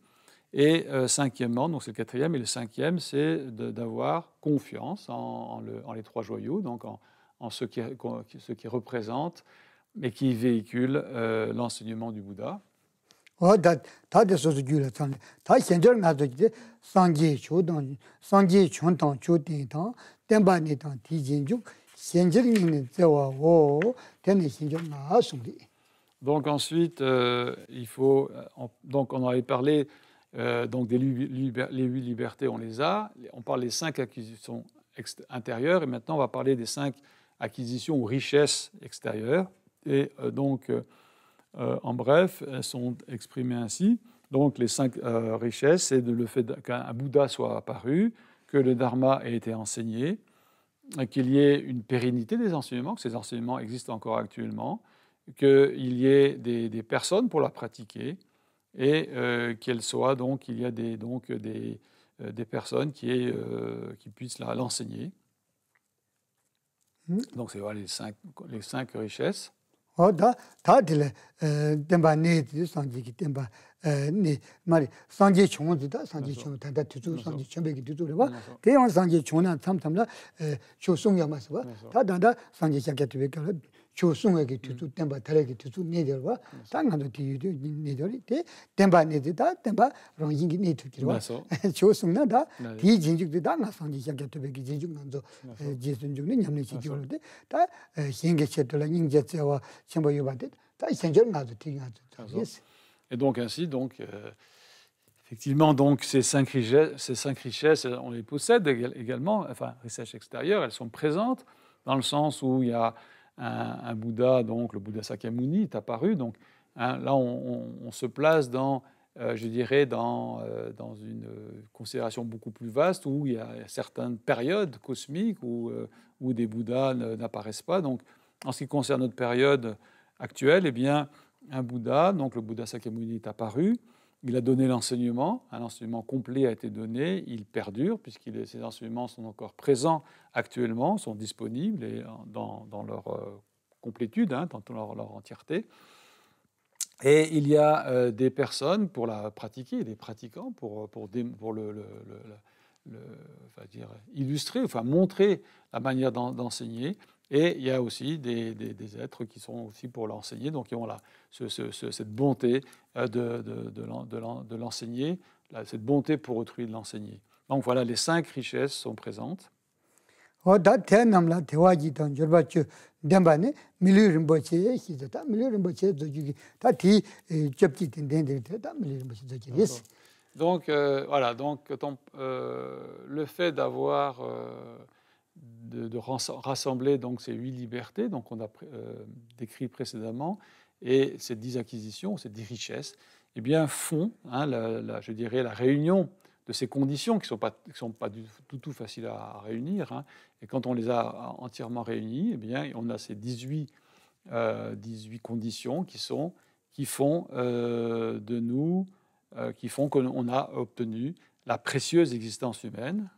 Et cinquièmement, donc c'est le quatrième, et le cinquième, c'est d'avoir confiance en les 3 joyaux, donc en ce qui représente et qui véhicule l'enseignement du Bouddha. Donc ensuite, il faut... Donc on avait parlé donc les 8 libertés, on les a. On parle des 5 acquisitions intérieures, et maintenant on va parler des 5 acquisitions ou richesses extérieures. Et donc, en bref, elles sont exprimées ainsi. Donc les 5 richesses, c'est le fait qu'un Bouddha soit apparu, que le Dharma ait été enseigné, qu'il y ait une pérennité des enseignements, que ces enseignements existent encore actuellement, qu'il y ait des personnes pour la pratiquer, et qu'il y a des personnes qui puissent l'enseigner. Donc c'est les 5 richesses. Et donc ainsi, effectivement, donc, ces 5 richesses, on les possède également, enfin, richesses extérieures, elles sont présentes, dans le sens où il y a un Bouddha, donc le Bouddha Sakyamuni est apparu. Donc, hein, là, on se place dans une considération beaucoup plus vaste, où il y a certaines périodes cosmiques où des Bouddhas n'apparaissent pas. Donc, en ce qui concerne notre période actuelle, eh bien, un Bouddha, donc le Bouddha Sakyamuni est apparu. Il a donné l'enseignement, un enseignement complet a été donné, il perdure, puisque ces enseignements sont encore présents actuellement, sont disponibles et dans leur complétude, hein, dans leur entièreté. Et il y a des personnes pour la pratiquer, des pratiquants pour illustrer, enfin montrer la manière d'enseigner. Et il y a aussi des êtres qui sont aussi pour l'enseigner, donc qui ont cette bonté de l'enseigner, cette bonté pour autrui de l'enseigner. Donc voilà, les 5 richesses sont présentes. Donc voilà, donc le fait d'avoir de rassembler donc ces 8 libertés, donc on a décrit précédemment, et ces 10 acquisitions, ces 10 richesses, eh bien font, hein, je dirais, la réunion ces conditions qui ne sont pas du tout faciles à réunir. Hein. Et quand on les a entièrement réunies, eh bien, on a ces 18 conditions qui font de nous, qui font qu'on a obtenu la précieuse existence humaine.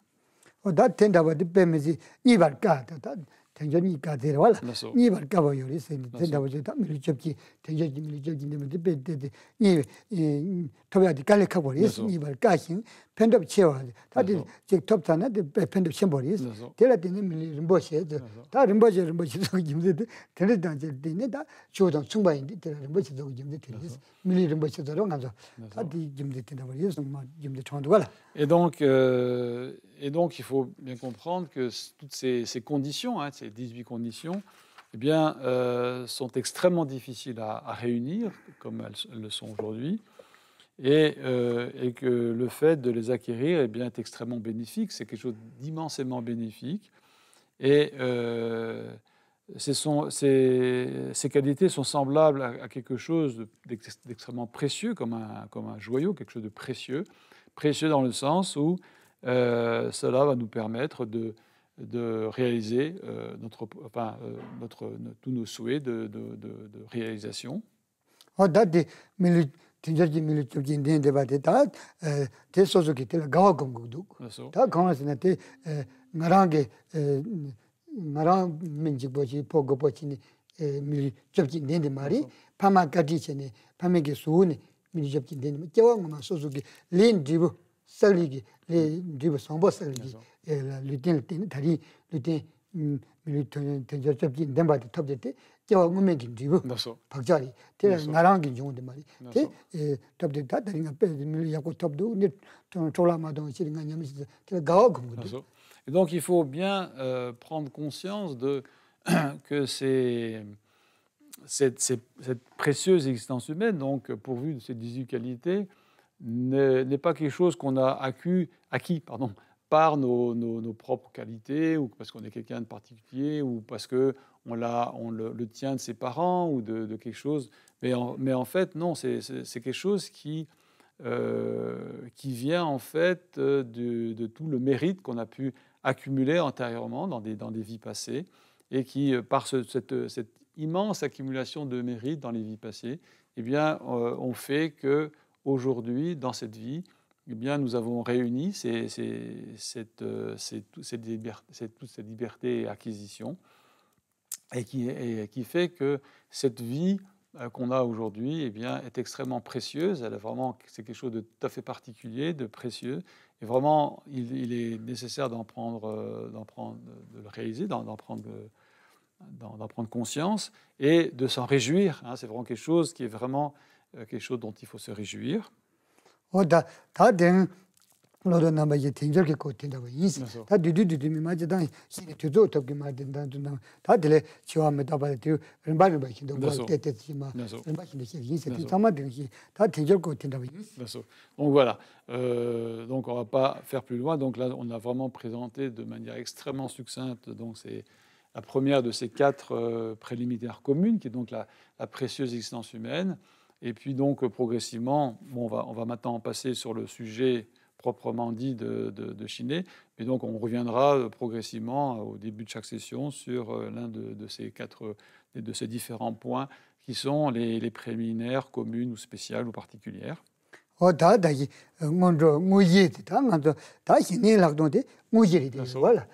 tenjani ka de wala ni bar ka ba yori se te da je ta mi chepki tenjani mi chepki ne de be de ni toba di kale ka bori ni bar ka hin pendop chewa ta di je top ta na de pendop chembori te la de mi rimbo che ta rimbo je so gimde de te da je de ne da cho da chung ba yin de rimbo che so gimde te mi rimbo che so nga ta di gimde te da bori so ma gimde chond wala Et donc, il faut bien comprendre que toutes ces conditions, hein, ces 18 conditions, eh bien, sont extrêmement difficiles à réunir, comme elles le sont aujourd'hui, et que le fait de les acquérir eh bien, est extrêmement bénéfique. C'est quelque chose d'immensément bénéfique. Et ces qualités sont semblables à quelque chose d'extrêmement précieux, comme un joyau, quelque chose de précieux. Précieux dans le sens où cela va nous permettre de réaliser tous nos souhaits de réalisation. 살리기 레 디버 성보 살리기 루틴 다리 루틴 밀리턴 ten저접기 냄바디 탑제때 저 몸에긴 디버 박자리 때 나랑긴 좋은데 말이 때 탑데 다다리가 빼지 밀리 약고 탑도 니 쫄라마도 시링가 냐미스 때 가고 공부도. Et donc il faut bien prendre conscience que cette précieuse existence humaine, donc pourvue de ces 18 qualités, n'est pas quelque chose qu'on a acquis par nos propres qualités, ou parce qu'on est quelqu'un de particulier, ou parce qu'on le tient de ses parents, ou de quelque chose. Mais en fait, non, c'est quelque chose qui vient en fait de tout le mérite qu'on a pu accumuler antérieurement dans des vies passées, et qui, par cette immense accumulation de mérite dans les vies passées, eh bien, on fait que aujourd'hui, dans cette vie, eh bien, nous avons réuni toute cette liberté et acquisition, et qui fait que cette vie qu'on a aujourd'hui eh bien, est extrêmement précieuse. C'est quelque chose de tout à fait particulier, de précieux. Et vraiment, il est nécessaire de le réaliser, d'en prendre conscience et de s'en réjouir. Hein. C'est vraiment quelque chose qui est vraiment quelque chose dont il faut se réjouir. Donc voilà, donc on ne va pas faire plus loin. Donc là, on a vraiment présenté de manière extrêmement succincte. Donc c'est la première de ces 4 préliminaires communes, qui est donc la précieuse existence humaine. Et puis donc progressivement, on va maintenant passer sur le sujet proprement dit de Shinée. Et donc on reviendra progressivement au début de chaque session sur l'un de ces différents points qui sont les préliminaires communes ou spéciales ou particulières. voilà.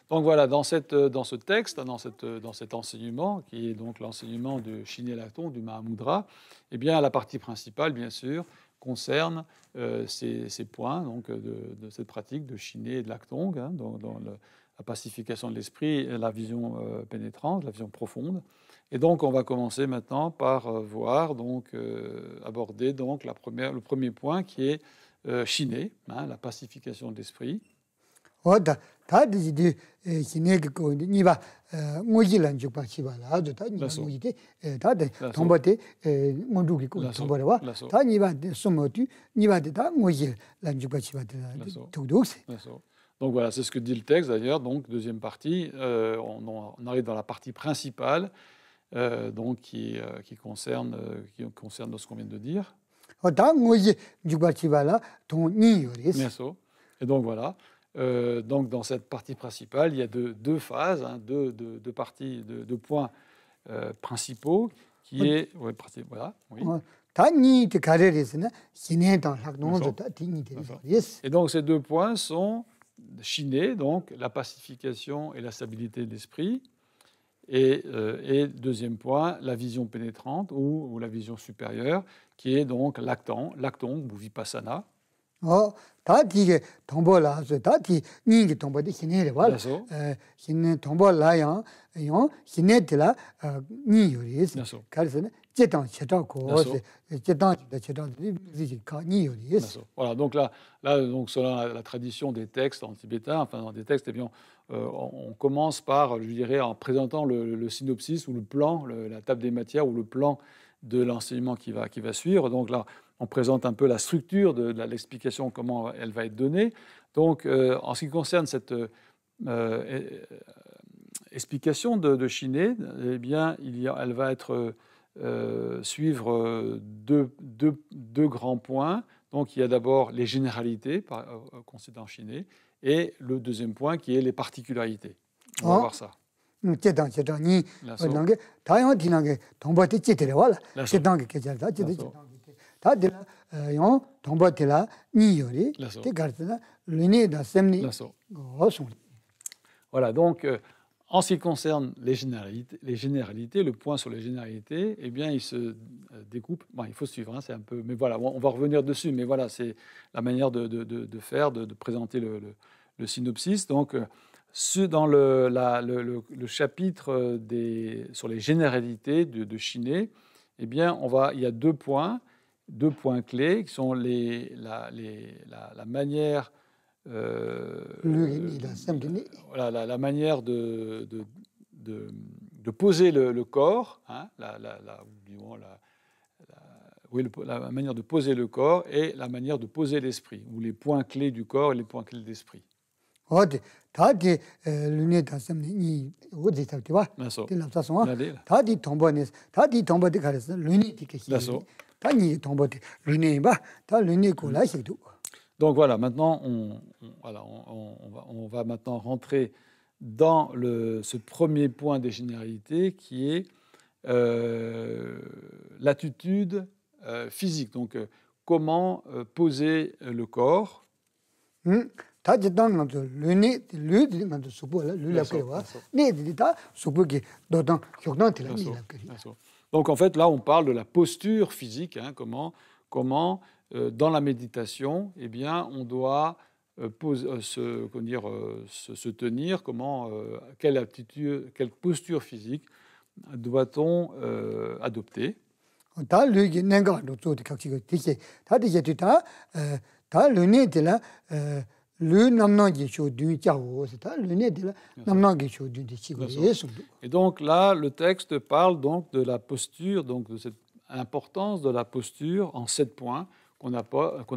Donc voilà, dans ce texte, dans cet enseignement, qui est donc l'enseignement de Shinée Lacton, du Mahamudra, eh bien, la partie principale, bien sûr, concerne ces points donc, de cette pratique de Shinée et de Lacton, hein, dans la pacification de l'esprit et la vision pénétrante, la vision profonde. Et donc, on va commencer maintenant par aborder donc le premier point qui est Shinée, hein, la pacification de l'esprit. Donc voilà, c'est ce que dit le texte d'ailleurs. Donc, deuxième partie, on arrive dans la partie principale. donc qui concerne ce qu'on vient de dire. Bien sûr. Et donc voilà. Donc dans cette partie principale, il y a deux phases, hein, deux parties, deux points principaux, qui est voilà. Oui. Et donc ces deux points sont Shiné, donc la pacification et la stabilité de l'esprit, et deuxième point, la vision pénétrante ou la vision supérieure, qui est donc l'acton ou vipassana. Voilà, donc là donc selon la tradition des textes en tibétain, enfin dans des textes, eh bien, on commence par, je dirais, en présentant le synopsis ou le plan, la table des matières ou le plan de l'enseignement qui va suivre. Donc là, on présente un peu la structure de l'explication, comment elle va être donnée. Donc, en ce qui concerne cette explication de Shiné, eh bien, elle va être suivre deux grands points. Donc, il y a d'abord les généralités concernant Shiné, et le deuxième point qui est les particularités. On va voir ça. Voilà, donc en ce qui concerne les généralités, le point sur les généralités, eh bien, il se découpe. Bon, il faut suivre, hein, c'est un peu. Mais voilà, on va revenir dessus. Mais voilà, c'est la manière de faire, de présenter le synopsis. Donc, dans le chapitre sur les généralités de Shiné, eh bien, il y a deux points clés qui sont la manière. La manière de poser le corps, hein, la manière de poser le corps et la manière de poser l'esprit, ou les points clés du corps et les points clés de l'esprit. Donc voilà, maintenant, on va maintenant rentrer dans ce premier point des généralités qui est l'attitude physique. Donc, comment poser le corps. Donc en fait, là, on parle de la posture physique, hein, comment dans la méditation, eh bien, on doit se tenir, quelle posture physique doit-on adopter. Et donc là, le texte parle donc de la posture, donc de cette importance de la posture en 7 points qu'on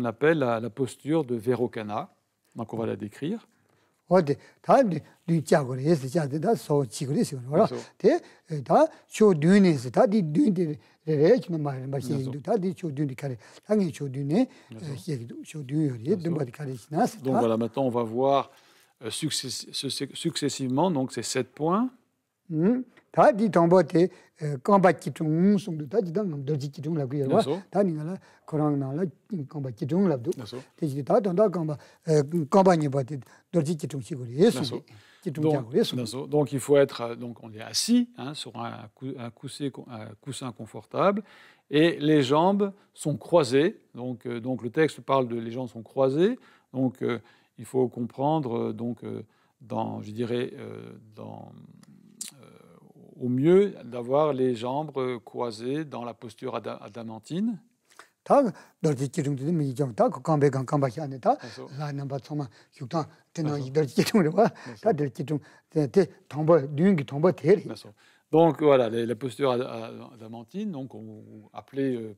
appelle la posture de Vairocana. Donc on va la décrire. Donc voilà, maintenant on va voir successivement donc ces 7 points. Donc il faut être, on est assis, hein, sur un coussin confortable, et les jambes sont croisées. Donc le texte parle les jambes sont croisées. Donc il faut comprendre au mieux d'avoir les jambes croisées dans la posture adamantine. Donc voilà, la posture adamantine, donc appelée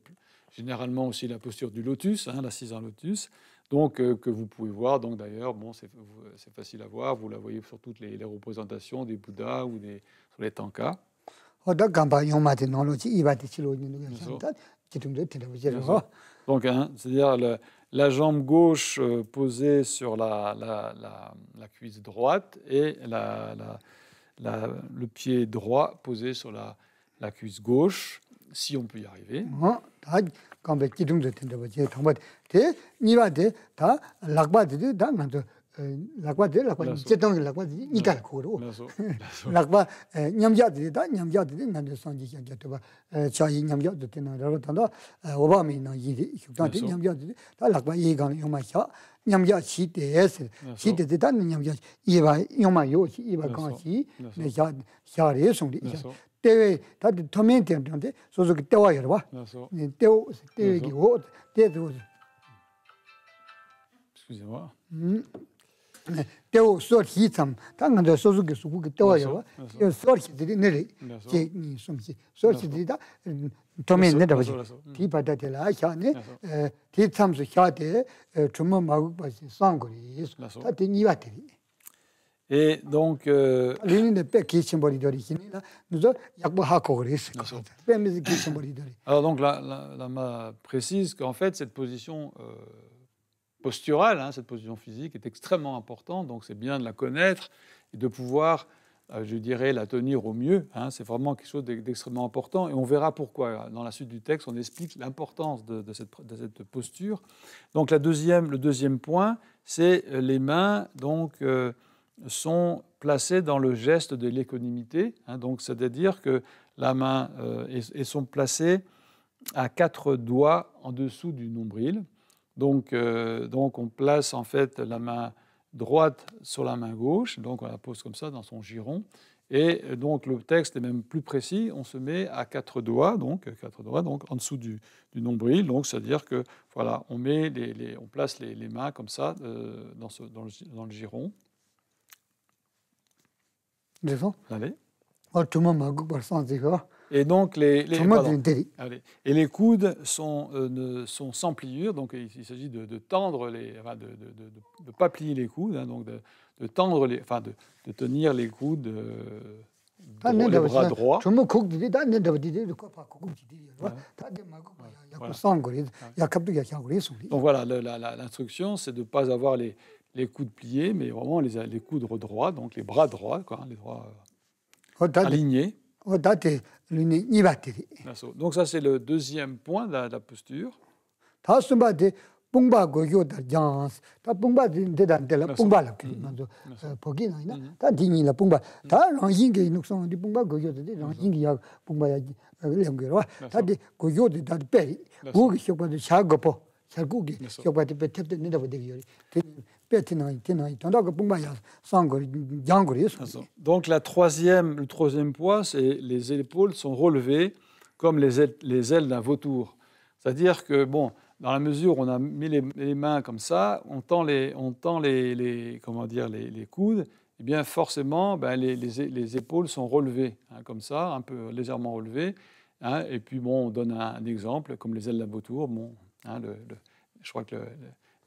généralement aussi la posture du lotus, hein, l'assise en lotus. Donc, que vous pouvez voir, donc d'ailleurs, bon, c'est facile à voir, vous la voyez sur toutes les représentations des Bouddhas ou sur les tankas. Donc, hein, c'est-à-dire la jambe gauche posée sur la cuisse droite et le pied droit posé sur la cuisse gauche, si on peut y arriver. Excusez-moi. Teo sor hi tam tang de sozuki suku teo yo sor hi de nere che ni somsi sor hi de da tomen ne da ba ti pa da de la cha ne ti tam su cha de chumo ma gu ba si sang gu ri ta de ni wa de. Et donc l'une des qui symbolique d'origine là nous yakbo ha ko ri alors donc la précise qu'en fait cette position posturale, hein, cette position physique est extrêmement importante, donc c'est bien de la connaître et de pouvoir, je dirais, la tenir au mieux. Hein, c'est vraiment quelque chose d'extrêmement important et on verra pourquoi. Dans la suite du texte, on explique l'importance de cette posture. Donc le deuxième point, c'est les mains donc, sont placées dans le geste de l'équanimité. Hein, donc c'est-à-dire que la main elles sont placées à 4 doigts en dessous du nombril. Donc, on place en fait la main droite sur la main gauche, donc on la pose comme ça dans son giron. Et donc le texte est même plus précis, on se met à 4 doigts, donc en dessous du nombril. Donc c'est-à-dire que voilà, on place les mains comme ça dans le giron. Allez. Et donc les coudes sont sans pliure, donc il s'agit de tendre de pas plier les coudes, hein, donc de tendre de tenir les coudes les bras droits. Donc voilà, l'instruction c'est de ne pas avoir les coudes pliés, mais vraiment les coudes droits, donc les bras droits, quoi, les bras alignés. Donc ça c'est le deuxième point de la posture. Donc le troisième point, c'est les épaules sont relevées comme les ailes d'un vautour. C'est-à-dire que, bon, dans la mesure où on a mis les mains comme ça, on tend les coudes, et bien forcément, les épaules sont relevées, hein, comme ça, un peu légèrement relevées. Hein, et puis, bon, on donne un exemple, comme les ailes d'un vautour. Bon, hein, je crois que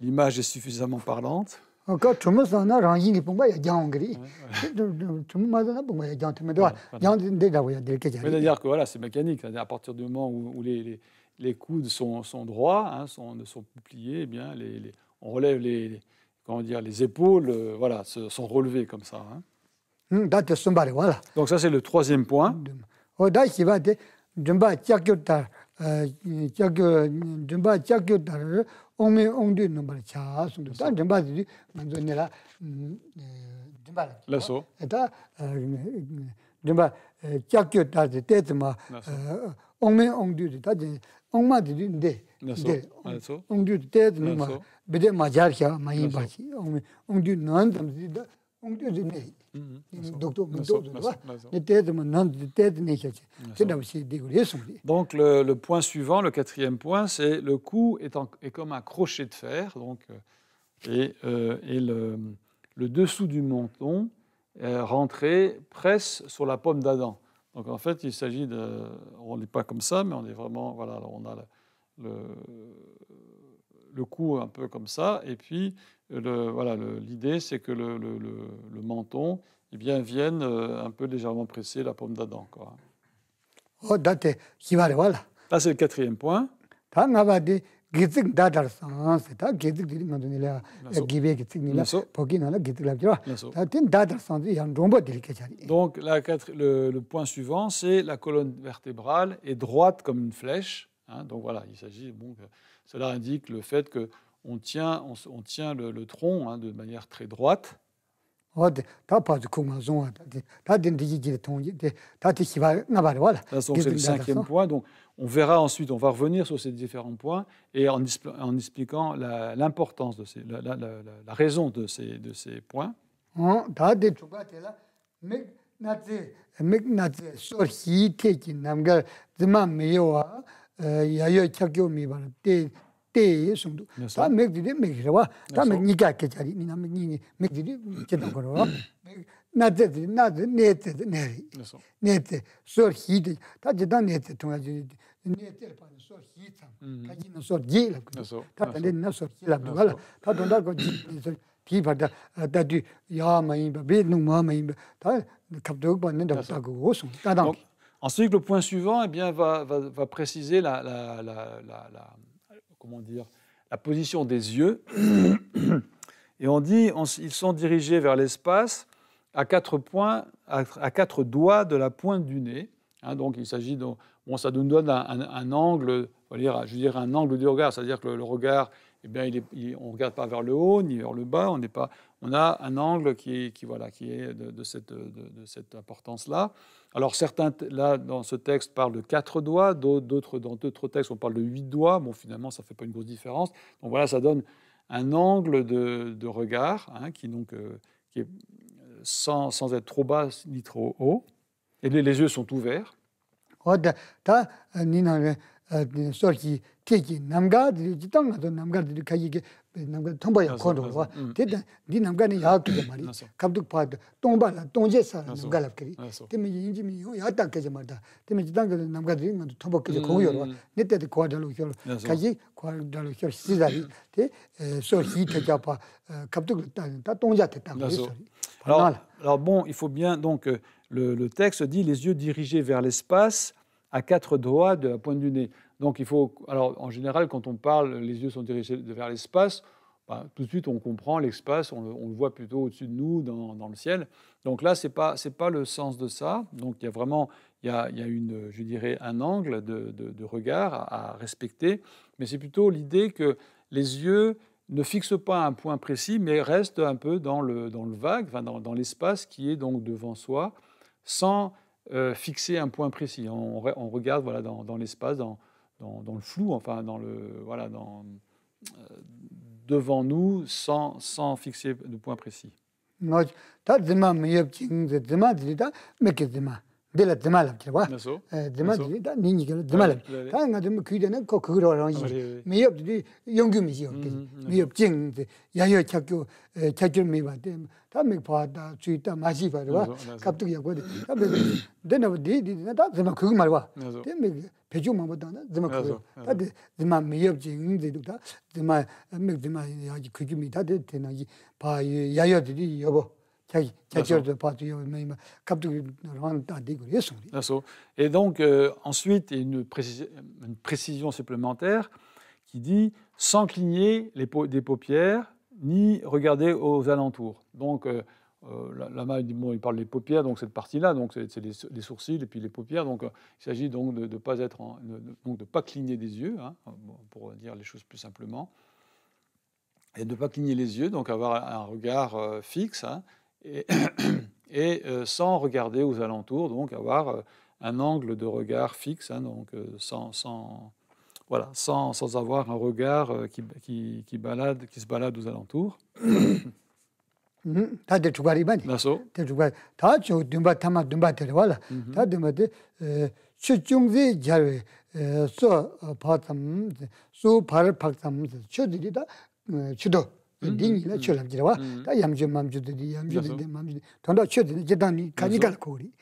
l'image est suffisamment parlante. C'est-à-dire que voilà, c'est mécanique. À partir du moment où les coudes sont droits, hein, ne sont plus pliés, eh bien on relève les épaules, voilà, sont relevées comme ça. Hein. Donc ça c'est le troisième point. L'assaut. Donc le point suivant, le quatrième point, c'est le cou est comme un crochet de fer, donc, et le dessous du menton rentré presse sur la paume d'Adam. Donc en fait, il s'agit on n'est pas comme ça, mais on est vraiment, voilà, on a le cou un peu comme ça, et puis l'idée c'est que le menton, eh bien, vienne un peu légèrement presser la paume d'Adam, quoi. Oh, date, qui va voilà. Là, c'est le quatrième point. Tangavadi, Gizik Dadar Sans, c'est un Gizik Nila, Gibe Gizik Nila, Pogina, Gizik Labra, Tatin Dadar Sans, il y a un rombo délicat. Donc, le point suivant, c'est la colonne vertébrale est droite comme une flèche. Hein, donc voilà, il s'agit. Bon, cela indique le fait qu'on tient le tronc hein, de manière très droite. Là, c'est le cinquième point. Donc, on verra ensuite, on va revenir sur ces différents points et en expliquant l'importance de la raison de ces points. Donc, ensuite, le point suivant va préciser comment dire, la position des yeux. Et on dit ils sont dirigés vers l'espace à 4 points, à 4 doigts de la pointe du nez. Hein, donc il s'agit de, bon, ça nous donne un angle, je veux dire un angle du regard, c'est-à-dire que le regard, eh bien, on ne regarde pas vers le haut ni vers le bas, on a un angle qui est de cette importance-là. Alors certains, là, dans ce texte, parlent de 4 doigts, dans d'autres textes, on parle de 8 doigts. Bon, finalement, ça ne fait pas une grosse différence. Donc voilà, ça donne un angle de regard hein, qui est sans être trop bas ni trop haut. Et les yeux sont ouverts. Alors bon, il faut bien donc le texte dit les yeux dirigés vers l'espace à 4 doigts de la pointe du nez. Donc alors en général, quand on parle, les yeux sont dirigés vers l'espace, tout de suite on comprend l'espace, on le voit plutôt au-dessus de nous, dans le ciel. Donc là, c'est pas le sens de ça. Donc il y a vraiment, je dirais, un angle de regard à respecter, mais c'est plutôt l'idée que les yeux ne fixent pas un point précis, mais restent un peu dans le vague, enfin dans l'espace qui est donc devant soi, sans fixer un point précis. On regarde voilà, dans l'espace, dans le flou, enfin devant nous, sans fixer de point précis. Dela demal abjwa demal da ningi gel demal ta nga dem küdene ko kugro ron yi me yob di yonggu mi yob me yob jing ya yo chakyo chakyo me ba de ta me pa da chui ta ma ji ba wa kap tu ya go de ta be de na di da zema kug mal wa de me peju ma ba da na zema kug ta de zema me yob jing de du da zema me zema ya ji kug mi da de na ji pa ya yo di yobo. Et donc, ensuite, il y a une précision supplémentaire qui dit sans cligner des paupières ni regarder aux alentours. Donc, là-bas, il parle des paupières, donc cette partie-là, donc c'est les sourcils et puis les paupières. Donc, il s'agit donc de ne pas cligner des yeux, hein, pour dire les choses plus simplement, et de ne pas cligner les yeux, donc avoir un regard fixe. Hein, et sans regarder aux alentours, donc avoir un angle de regard fixe, hein, donc sans avoir un regard qui se balade aux alentours. Ding la chola jirawa ta yamje mamju de yamje de mamju tonda chode jedani kanigal kori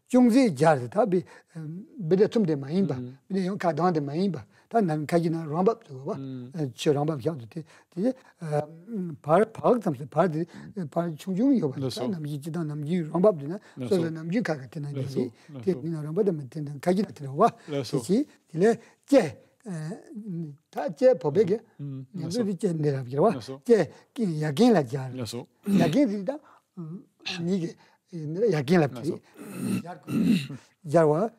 jungzi jar ta be bedatum de maimba be yon ka dan de maimba 난 가지나 람밥 봐. 저 람밥 잡도 돼. 발 담세 발 충중이요 봐. 남지다 남지 람밥이나 저 남지 가겠나 이제 니나 람밥도 된다. 가지나 들어와. 그렇지. 이래 제 다제 법에게 여기 제 내가 비와. 제 야긴라 잘. 야긴이다. 이게 야긴라 비. 야와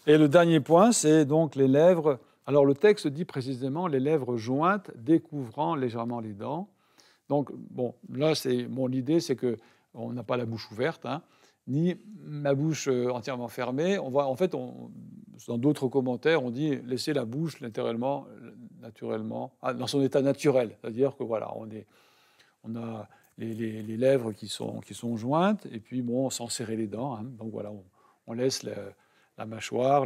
Et le dernier point, c'est donc les lèvres. Alors le texte dit précisément les lèvres jointes découvrant légèrement les dents. Donc bon, là l'idée c'est que on n'a pas la bouche ouverte, hein, ni la bouche entièrement fermée. Dans d'autres commentaires, on dit laisser la bouche naturellement, dans son état naturel, c'est-à-dire que voilà, on a les lèvres qui sont jointes, et puis bon, sans serrer les dents. Hein. Donc voilà, on laisse la mâchoire,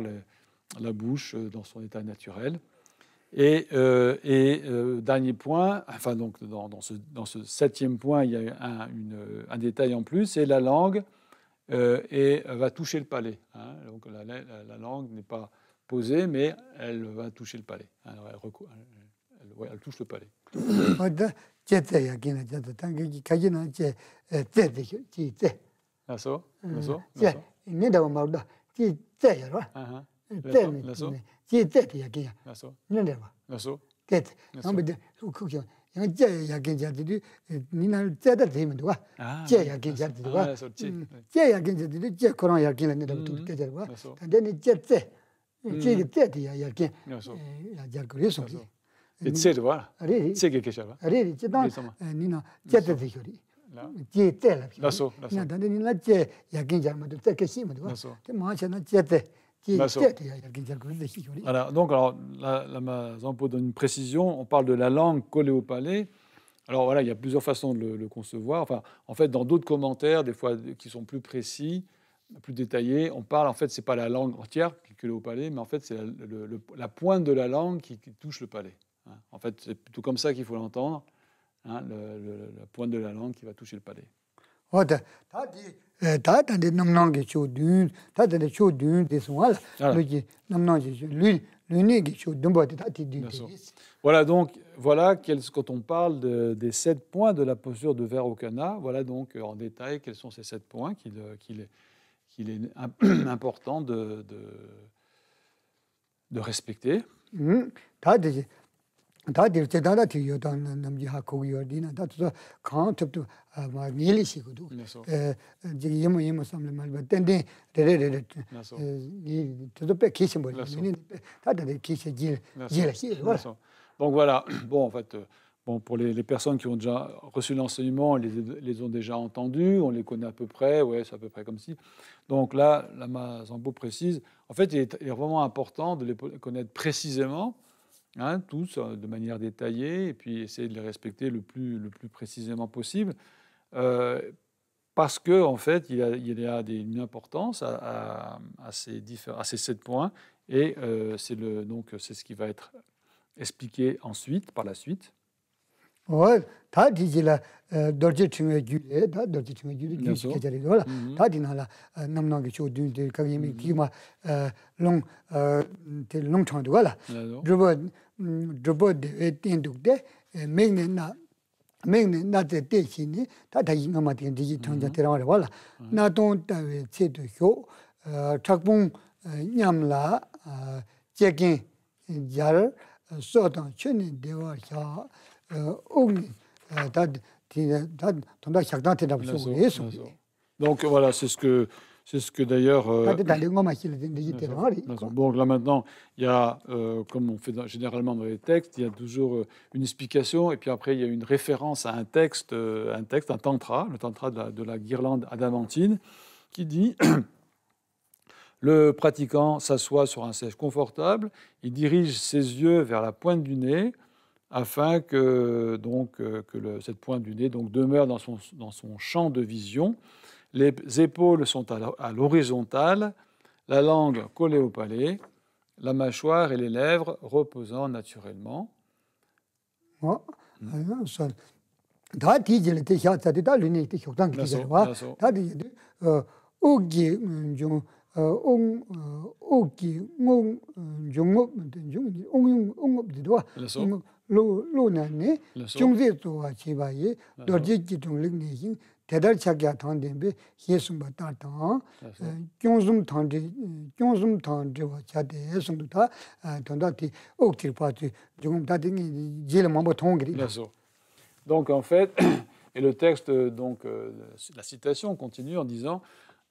la bouche dans son état naturel. Et dernier point, enfin donc dans ce 7e point, il y a un détail en plus, c'est la langue va toucher le palais. Hein. Donc la langue n'est pas posée, mais elle va toucher le palais. Alors elle touche le palais. Voilà, donc la Zampo donne une précision. On parle de la langue collée au palais. Alors voilà, il y a plusieurs façons de le concevoir. Enfin, en fait, dans d'autres commentaires, des fois qui sont plus précis, plus détaillés, on parle, en fait, c'est pas la langue entière qui est collée au palais, mais en fait, c'est la pointe de la langue qui touche le palais. Hein. En fait, c'est plutôt comme ça qu'il faut l'entendre, hein, la pointe de la langue qui va toucher le palais. Voilà. Voilà, donc, voilà quand on parle des 7 points de la posture de Vairocana, voilà donc en détail quels sont ces 7 points qu'il est important de respecter. 다들 대단하게 요단 남지하 고기어디나 다도 카운트도 막 밀리시고도 이제 예모 삼는 말 땐데 데레레 이 저도 백 계신 분 다들 계시 질시 Donc voilà, bon en fait pour les personnes qui ont déjà reçu l'enseignement, les ont déjà entendus, on les connaît à peu près, ouais, c'est à peu près comme si. Donc là, Lama Zampo précise, en fait, il est vraiment important de les connaître précisément. Hein, tous de manière détaillée, et puis essayer de les respecter le plus précisément possible, parce que en fait il y a une importance à ces 7 points, et c'est ce qui va être expliqué ensuite par la suite. Ouais, 다 디지라 dorje chungwe jude da dorje chungwe jude ki jari dola da dinala namnang ge chodu de ka yemi ki ma long te long chang de wala jobo de tinduk de megne na de de chini da da yinga ma de digi changja te ra wala na don ta we che de hyo chakbung nyamla jekin jar so dan chene de wa ya Donc voilà, c'est ce que d'ailleurs. Bon, là maintenant, il y a, comme on fait généralement dans les textes, il y a toujours une explication, et puis après il y a une référence à un texte, un tantra, le tantra de la guirlande adamantine, qui dit. Le pratiquant s'assoit sur un siège confortable, il dirige ses yeux vers la pointe du nez, afin que cette pointe du nez demeure dans son champ de vision. Les épaules sont à l'horizontale, la langue collée au palais, la mâchoire et les lèvres reposant naturellement. 옹 오기 옹 중업 옹업도 로나네 중제도와 지바이 도지기 중력내신 대달 차기야 당된비 예수만 따다 경숨 당제와 자대 성도다 donati oktir parti jungum dadingi jile mambo tongri. Donc en fait, et le texte donc la citation continue en disant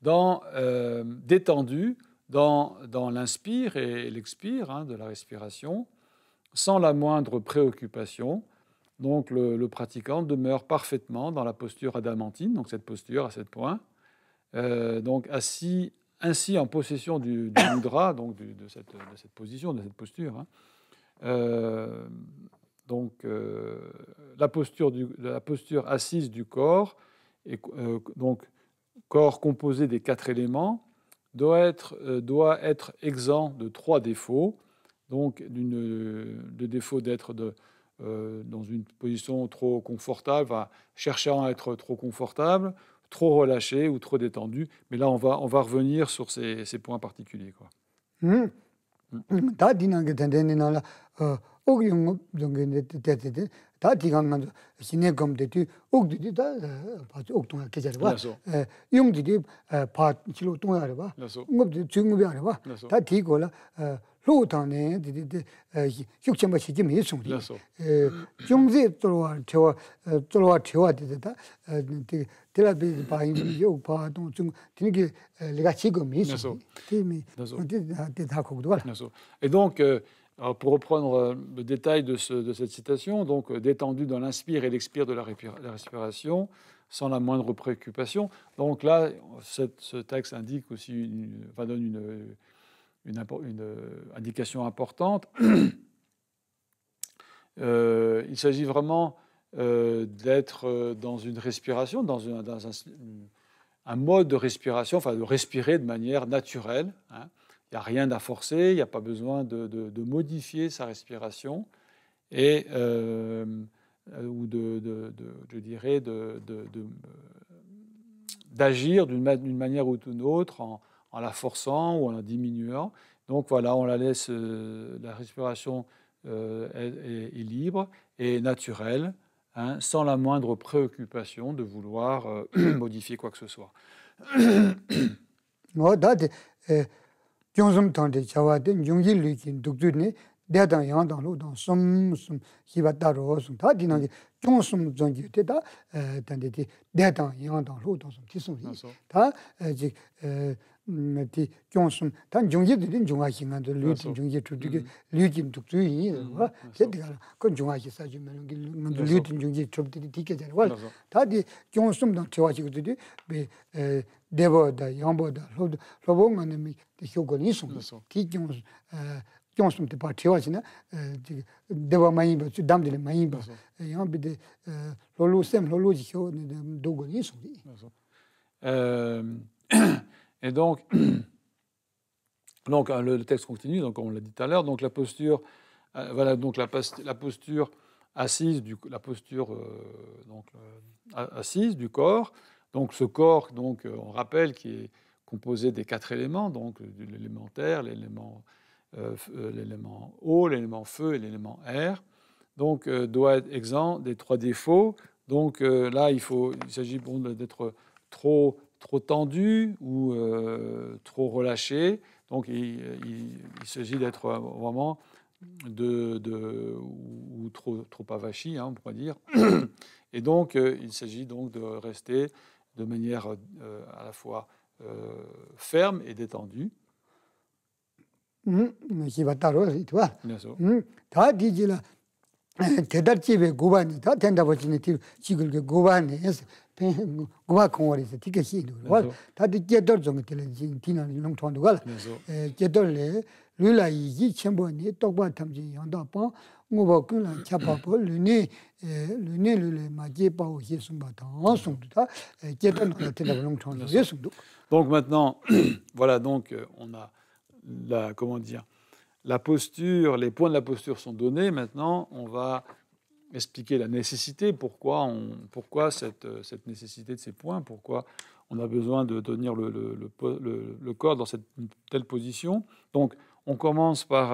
détendu dans l'inspire et l'expire de la respiration, sans la moindre préoccupation. Donc le pratiquant demeure parfaitement dans la posture adamantine, donc cette posture à 7 points, donc assis ainsi en possession du mudra, donc de cette position, de cette posture. La posture assise du corps, donc corps composé des 4 éléments, doit être exempt de 3 défauts. Donc le défaut d'être dans une position trop confortable, cherchant à être trop confortable, trop relâché ou trop détendu. Mais là, on va revenir sur ces points particuliers, quoi. 로탄에 육체만 시키면 있습니다. 경제 들어와 되다. 테라비 바인 요 바동 좀 되게 내가 지금 있어. 팀이 다 거기도 와. Et donc pour reprendre le détail de cette citation, donc détendu dans l'inspire et l'expire de la respiration, sans la moindre préoccupation. Donc là, ce texte indique aussi donne une indication importante. Il s'agit vraiment d'être dans une respiration, dans un mode de respiration, enfin de respirer de manière naturelle. Il n'y a rien à forcer, il n'y a pas besoin de modifier sa respiration et ou je dirais d'agir d'une manière ou d'une autre en la forçant ou en la diminuant. Donc voilà, on la laisse, la respiration est libre et naturelle, sans la moindre préoccupation de vouloir modifier quoi que ce soit. 대단 양당로도 좀 희바다로 다 디나게 좀좀 전기되다 단데디 대단 양당로도 좀 기술이 다 이제 디 좀좀 단 중기들인 중화신한도 류진 중기 주득이 류진 독주이 와 제가 그 중화시 사주면 류진 중기 접들이 디게잖아 와 다디 좀좀 더 좋아지거든요 왜 대보다 양보다 로봉만이 효과는 있어 디좀 경험도 봐 태워지나 대화 많이 봐 담들이 많이 봐 양비데 롤로지효 도고니 소리. Et donc le texte continue, donc on l'a dit tout à l'heure, donc la posture voilà, donc la posture assise assise du corps, donc ce corps, donc on rappelle, qui est composé des 4 éléments, donc l'élément terre, l'élément eau, l'élément feu et l'élément air, donc doit être exempt des 3 défauts. Donc là, il s'agit d'être trop tendu ou trop relâché. Donc il s'agit d'être vraiment ou trop avachi, on pourrait dire. Et donc il s'agit donc de rester de manière à la fois ferme et détendue. 다 디지라 대달집에 고반이 다 된다고 지네 지금 그 고반에 고바 공원에서 티켓이 다 디게더 좀 디나는 농촌도 갈 게더래 룰라이 첨번이 똑바 탐지 연다빠 뭐바꾸나 차바버 르네 마제바오 예수마다 송도다 게더는 된다고 농촌도 예수도. Donc maintenant voilà, donc on a la posture, les points de la posture sont donnés. Maintenant, on va expliquer la nécessité, pourquoi cette nécessité de ces points, pourquoi on a besoin de tenir le corps dans cette telle position. Donc, on commence par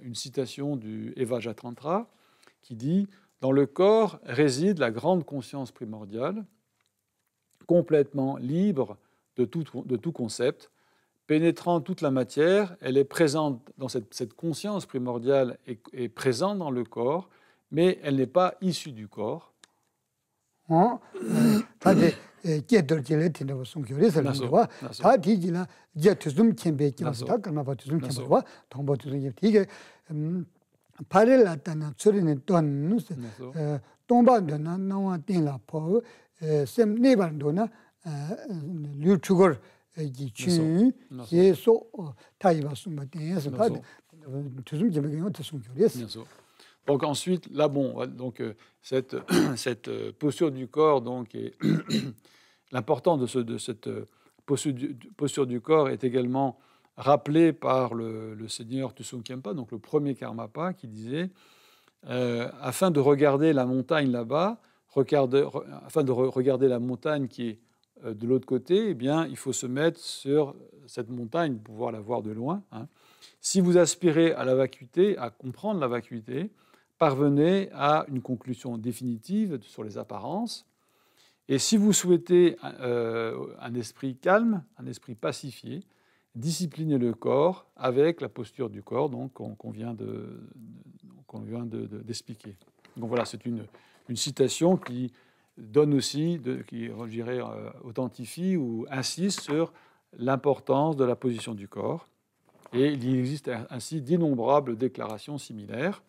une citation du Evajatantra qui dit « Dans le corps réside la grande conscience primordiale, complètement libre de tout concept, pénétrant toute la matière, elle est présente dans cette conscience primordiale est présente dans le corps, mais elle n'est pas issue du corps. » Donc ensuite, là, bon, donc cette posture du corps, donc, et l'importance de cette posture du corps est également rappelée par le seigneur Tshum Khenpa, donc le premier Karmapa, qui disait afin de regarder la montagne là-bas, afin de regarder la montagne qui est de l'autre côté, eh bien, il faut se mettre sur cette montagne pour pouvoir la voir de loin. Hein. Si vous aspirez à la vacuité, à comprendre la vacuité, parvenez à une conclusion définitive sur les apparences. Et si vous souhaitez un esprit calme, un esprit pacifié, disciplinez le corps avec la posture du corps donc, qu'on vient d'expliquer. Donc voilà, c'est une citation qui donne aussi, qui, je dirais, authentifie ou insiste sur l'importance de la position du corps. Et il existe ainsi d'innombrables déclarations similaires.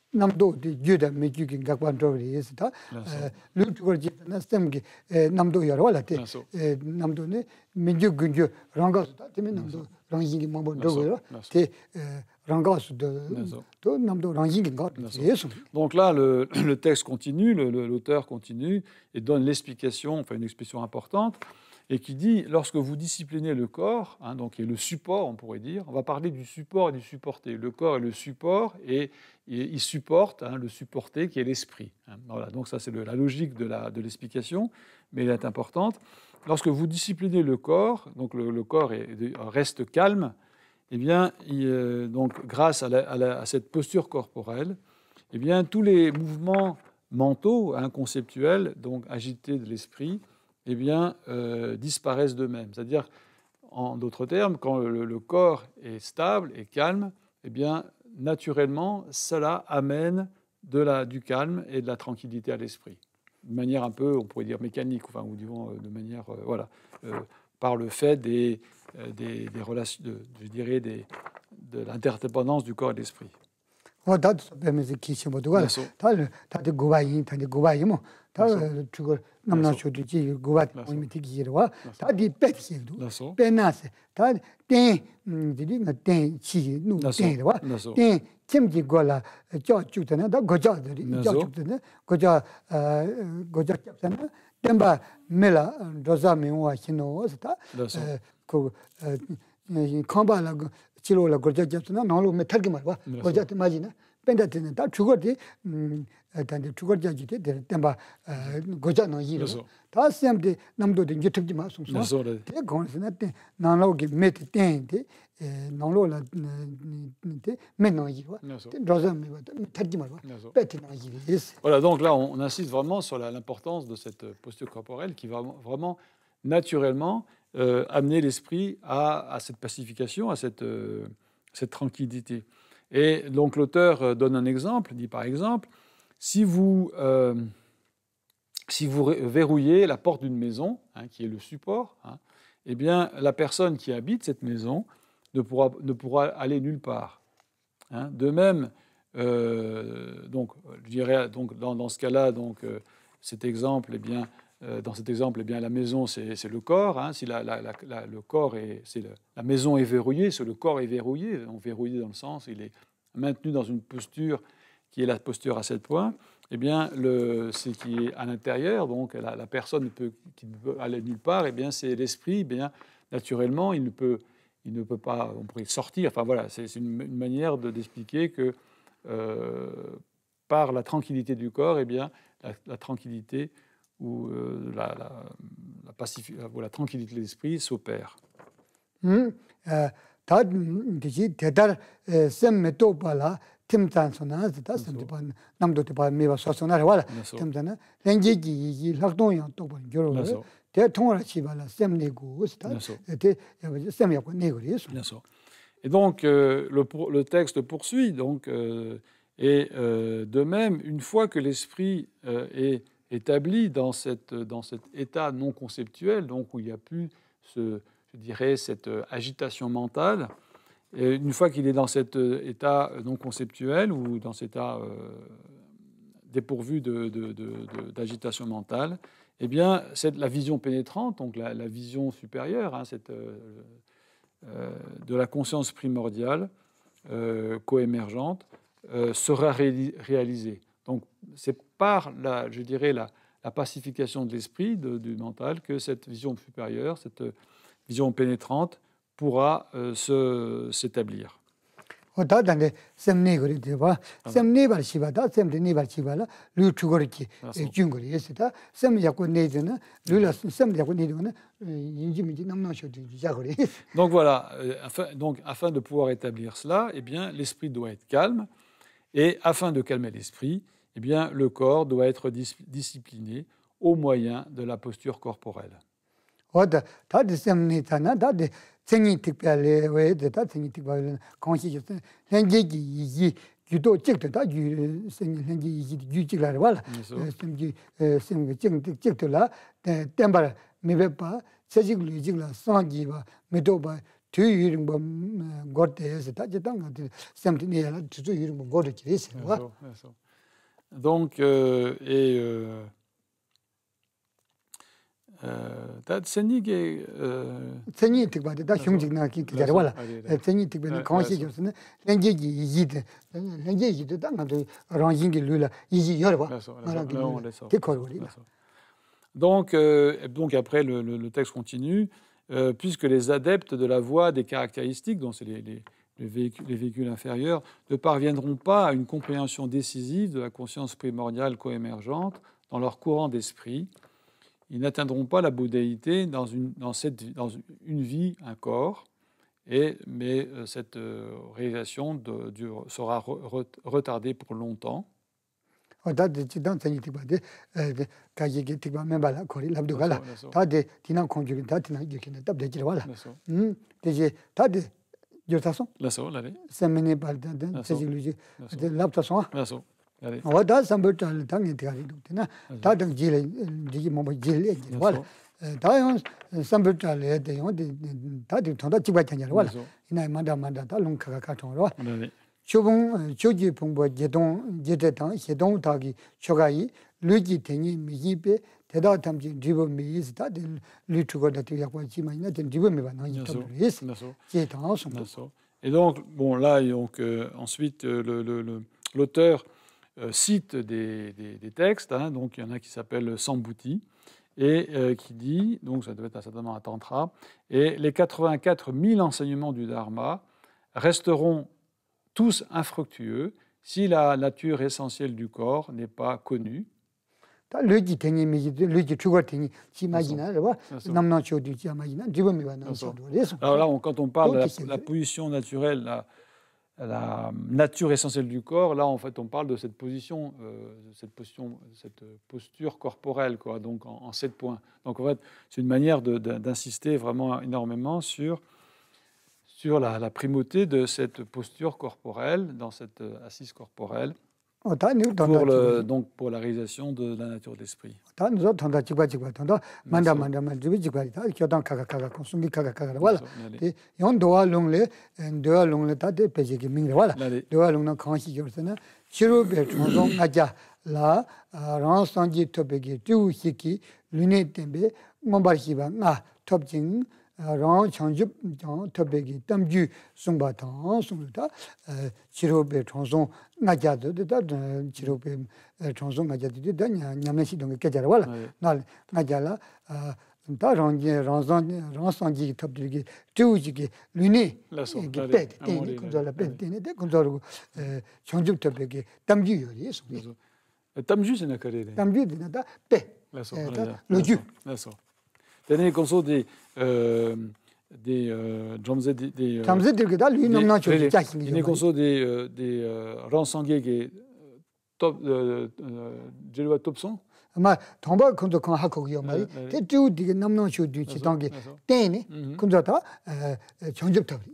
남도 유다 메주긴 각반도리 있다. 루트거지 나스템게 남도 여러 왔대. 남도네 메주근주 랑가스다. 때문에 남도 랑징이 뭐더고요. 때 랑가스도 또 남도 랑징인 거. Donc là le texte continue, l'auteur continue et donne l'explication, enfin une expression importante et qui dit lorsque vous disciplinez le corps, hein, donc et le support, on pourrait dire, on va parler du support et du supporté. Le corps est le support et il supporte, hein, le supporté qui est l'esprit. Hein. Voilà, donc ça c'est la logique de l'explication, mais elle est importante. Lorsque vous disciplinez le corps, donc le corps reste calme, eh bien, donc grâce à cette posture corporelle, eh bien tous les mouvements mentaux, hein, conceptuels, donc agités de l'esprit, eh bien, disparaissent d'eux-mêmes. C'est-à-dire, en d'autres termes, quand le corps est stable et calme, eh bien, naturellement, cela amène du calme et de la tranquillité à l'esprit. De manière un peu, on pourrait dire, mécanique, enfin, ou disons, de manière, voilà, par le fait des relations, je dirais, de l'interdépendance du corps et de l'esprit. 남나쇼디지 고밭 모임티기르와 다디 뺏기도 빼나세 다 땡디리가 땡치 누땡이와 땡 김지 골라 저주잖아 다 고자들이 저주잖아 고자 잡잖아 템바 멜라 도자메와 히노스타 그 컴바라 치로라 고자 잡잖아 나로 메탈기 말와 고자트 마지나 뺀다트는 다 죽어디 단데 죽어자지데 템바 고자노 이로 다 셈데 남도데 유튜브 마 숨소 데 건스나데 나로기 메트 땡데 나로라 데 메노 이로 도자메와 타지 말와 베트나 이로 Voilà, donc là on insiste vraiment sur l'importance de cette posture corporelle qui va vraiment naturellement amener l'esprit à cette pacification, à cette tranquillité. Et donc l'auteur donne un exemple, dit par exemple, si vous verrouillez la porte d'une maison, hein, qui est le support, hein, eh bien la personne qui habite cette maison ne pourra aller nulle part. Hein. De même, donc, je dirais, donc, dans ce cas-là, donc, cet exemple, eh bien, dans cet exemple, eh bien, la maison, c'est le corps. Hein. Si le corps la maison est verrouillée, c'est le corps est verrouillé. Donc, verrouillé dans le sens, il est maintenu dans une posture qui est la posture à 7 points, eh bien, ce qui est à l'intérieur, donc la personne qui ne peut aller nulle part, eh bien, c'est l'esprit. Eh bien, naturellement, il ne peut pas, on pourrait sortir. Enfin voilà, c'est une manière d'expliquer que par la tranquillité du corps, eh bien, la tranquillité ou la tranquillité de l'esprit s'opère. 팀탄소나 다스도 남도도 봐 메바 소소나 와라 팀탄나 랭게기 학동이야 또 본 결혼 대통을 치발라 셈내고 스타 대 셈이고 내고리스. Et donc le texte poursuit donc et de même une fois que l'esprit est établi dans cet état non conceptuel, donc où il n'y a plus je dirais cette agitation mentale. Et une fois qu'il est dans cet état non conceptuel ou dans cet état dépourvu d'agitation mentale, eh bien, la vision pénétrante, donc la vision supérieure, hein, de la conscience primordiale, coémergente, sera réalisée. Donc, c'est par je dirais, la pacification de l'esprit, du mental, que cette vision supérieure, cette vision pénétrante, pourra s'établir. Donc voilà, afin de pouvoir établir cela, eh bien, l'esprit doit être calme, et afin de calmer l'esprit, eh bien, le corps doit être discipliné au moyen de la posture corporelle. 생이 특별히 왜 대다 생이 특별히 관심이 생기기 이지 주도 찍다 주 생기 이지 주직라를 봐. 생기 생기 찍들라 템바 메베바 세직을 이직라 상기바 메도바 뒤이름 뭐 거대에서 다지당 같은 샘티니라 주도 이름 뭐 거르지 있어요. Donc 생이게 생이 특별히 다 형직나 기다려 봐라. 생이 특별히 관심이 랭게기 이지데 랭게기 이지데 당도 랑징기 룰라 이지 열어 봐. Donc après le texte continue, puisque les adeptes de la voie des caractéristiques, dont c'est les véhicules inférieurs, ne parviendront pas à une compréhension décisive de la conscience primordiale coémergente dans leur courant d'esprit, ils n'atteindront pas la bouddhéité dans une vie, un corps, mais cette réalisation sera retardée pour longtemps. 어다 삼벌tal 당이 되가리도나 다등 지레 지기 뭐 지레 voilà 다요 삼벌tal에 대요 다들 통다 지바잖아 voilà 이나 만다 달롱카가 카통으로 초봉 조지 봉보 제동 제대당 제동 다기 초가이 르지 되니 미지베 대다 담지 리버 미스 다들 리투고다 되고 지만이나 리버 미바 나이 터리스 제당 손. Et donc bon là ensuite l'auteur cite des textes, hein, donc il y en a qui s'appelle Sambhuti, et qui dit, donc ça devait être certainement un tantra, et les 84 000 enseignements du Dharma resteront tous infructueux si la nature essentielle du corps n'est pas connue. Alors là, quand on parle de la position naturelle, la nature essentielle du corps, là en fait on parle de cette posture corporelle, quoi, donc en 7 points. Donc en fait c'est une manière d'insister vraiment énormément sur la primauté de cette posture corporelle, dans cette assise corporelle, pour la réalisation de la nature de l'esprit. rang chanjup jang tabegi tamju sungba tang sungda chirobe chongson ngajado da chirobe chongson ngajado da nyamneshi dong kejara wala nal ngajala da rangsanji tabdigi tuuji luni gite teni kunzola pentene de kunzoru chanjup tabegi tamju yori sungda tamju c'est nakare tamju da pe le ju tenez comme ça des ransangué top topson ma tomba kunzo kan hakogiyo mari te tu dige namno chu du chi tangi teni kunzo ta chonjup tabri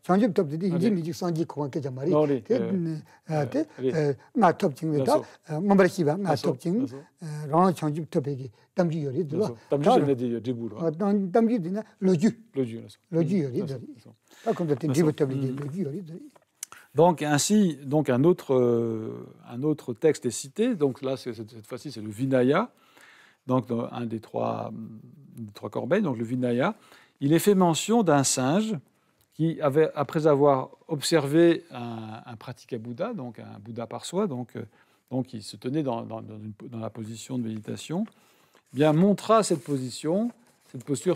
chonjup tabri di inji mi sanji ko ke jamari te na top jing da ngombar siba na top jing ran chonjup tabegi tamji yori do tamji de dibu tamji dina loju yori do kunzo te dibu tabri loju yori do. Donc ainsi, un autre texte est cité. Donc là, cette fois-ci, c'est le Vinaya, donc un des trois corbeilles. Donc le Vinaya, il est fait mention d'un singe qui avait, après avoir observé un pratika Bouddha, donc un Bouddha par soi, donc il se tenait dans la position de méditation, bien montra cette posture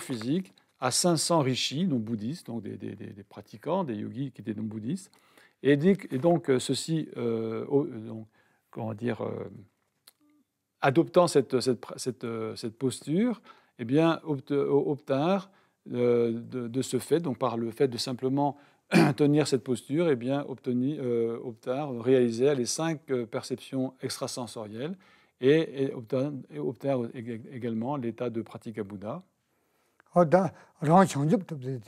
physique à 500 rishis, donc bouddhistes, donc des pratiquants, des yogis qui étaient non bouddhistes. Et donc, ceux-ci, adoptant cette posture, eh bien, obtinrent de ce fait, donc par le fait de simplement tenir cette posture, eh bien, réalisèrent les 5 perceptions extrasensorielles et obtinrent également l'état de pratika Bouddha. Da rang chanjup tabde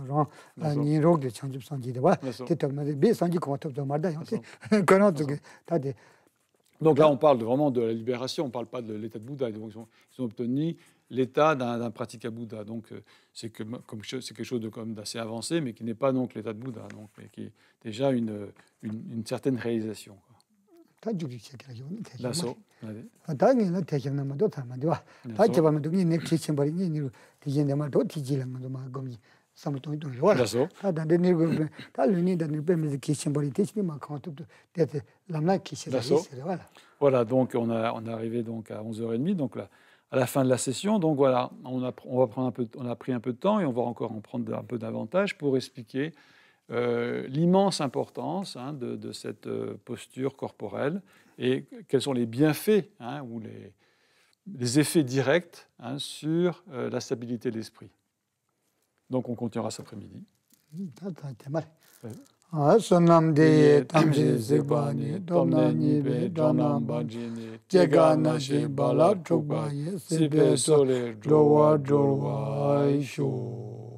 rang ni rog de chanjup sanji de wa te tabde be sanji ko tabde marda yote kono to tade. Donc là on parle vraiment de la libération, on ne parle pas de l'état de Bouddha. Donc, ils ont obtenu l'état d'un pratika Bouddha. Donc c'est quelque chose d'assez avancé, mais qui n'est pas donc l'état de Bouddha, donc mais qui est déjà une certaine réalisation. L'asso. 다행이네 대장남도 담아도 다지바면 동이 내 키친버리니 니 디젠데마도 디지랑도 마검이 삼도도 요라 다데 니고 달니 다니 베미 키친버리 티치니 마 칸토도 데데 람나 키치라시 voilà. Donc on est arrivé donc à 11h30, donc là à la fin de la session. Donc voilà, on a pris un peu de temps et on va encore en prendre un peu davantage pour expliquer l'immense importance de cette posture corporelle et quels sont les bienfaits ou les effets directs sur la stabilité de l'esprit. Donc on continuera cet après-midi. Sonam de tamje zebani domnani be donam banjini jegana she bala chokba ye sebe sole drowa drowa sho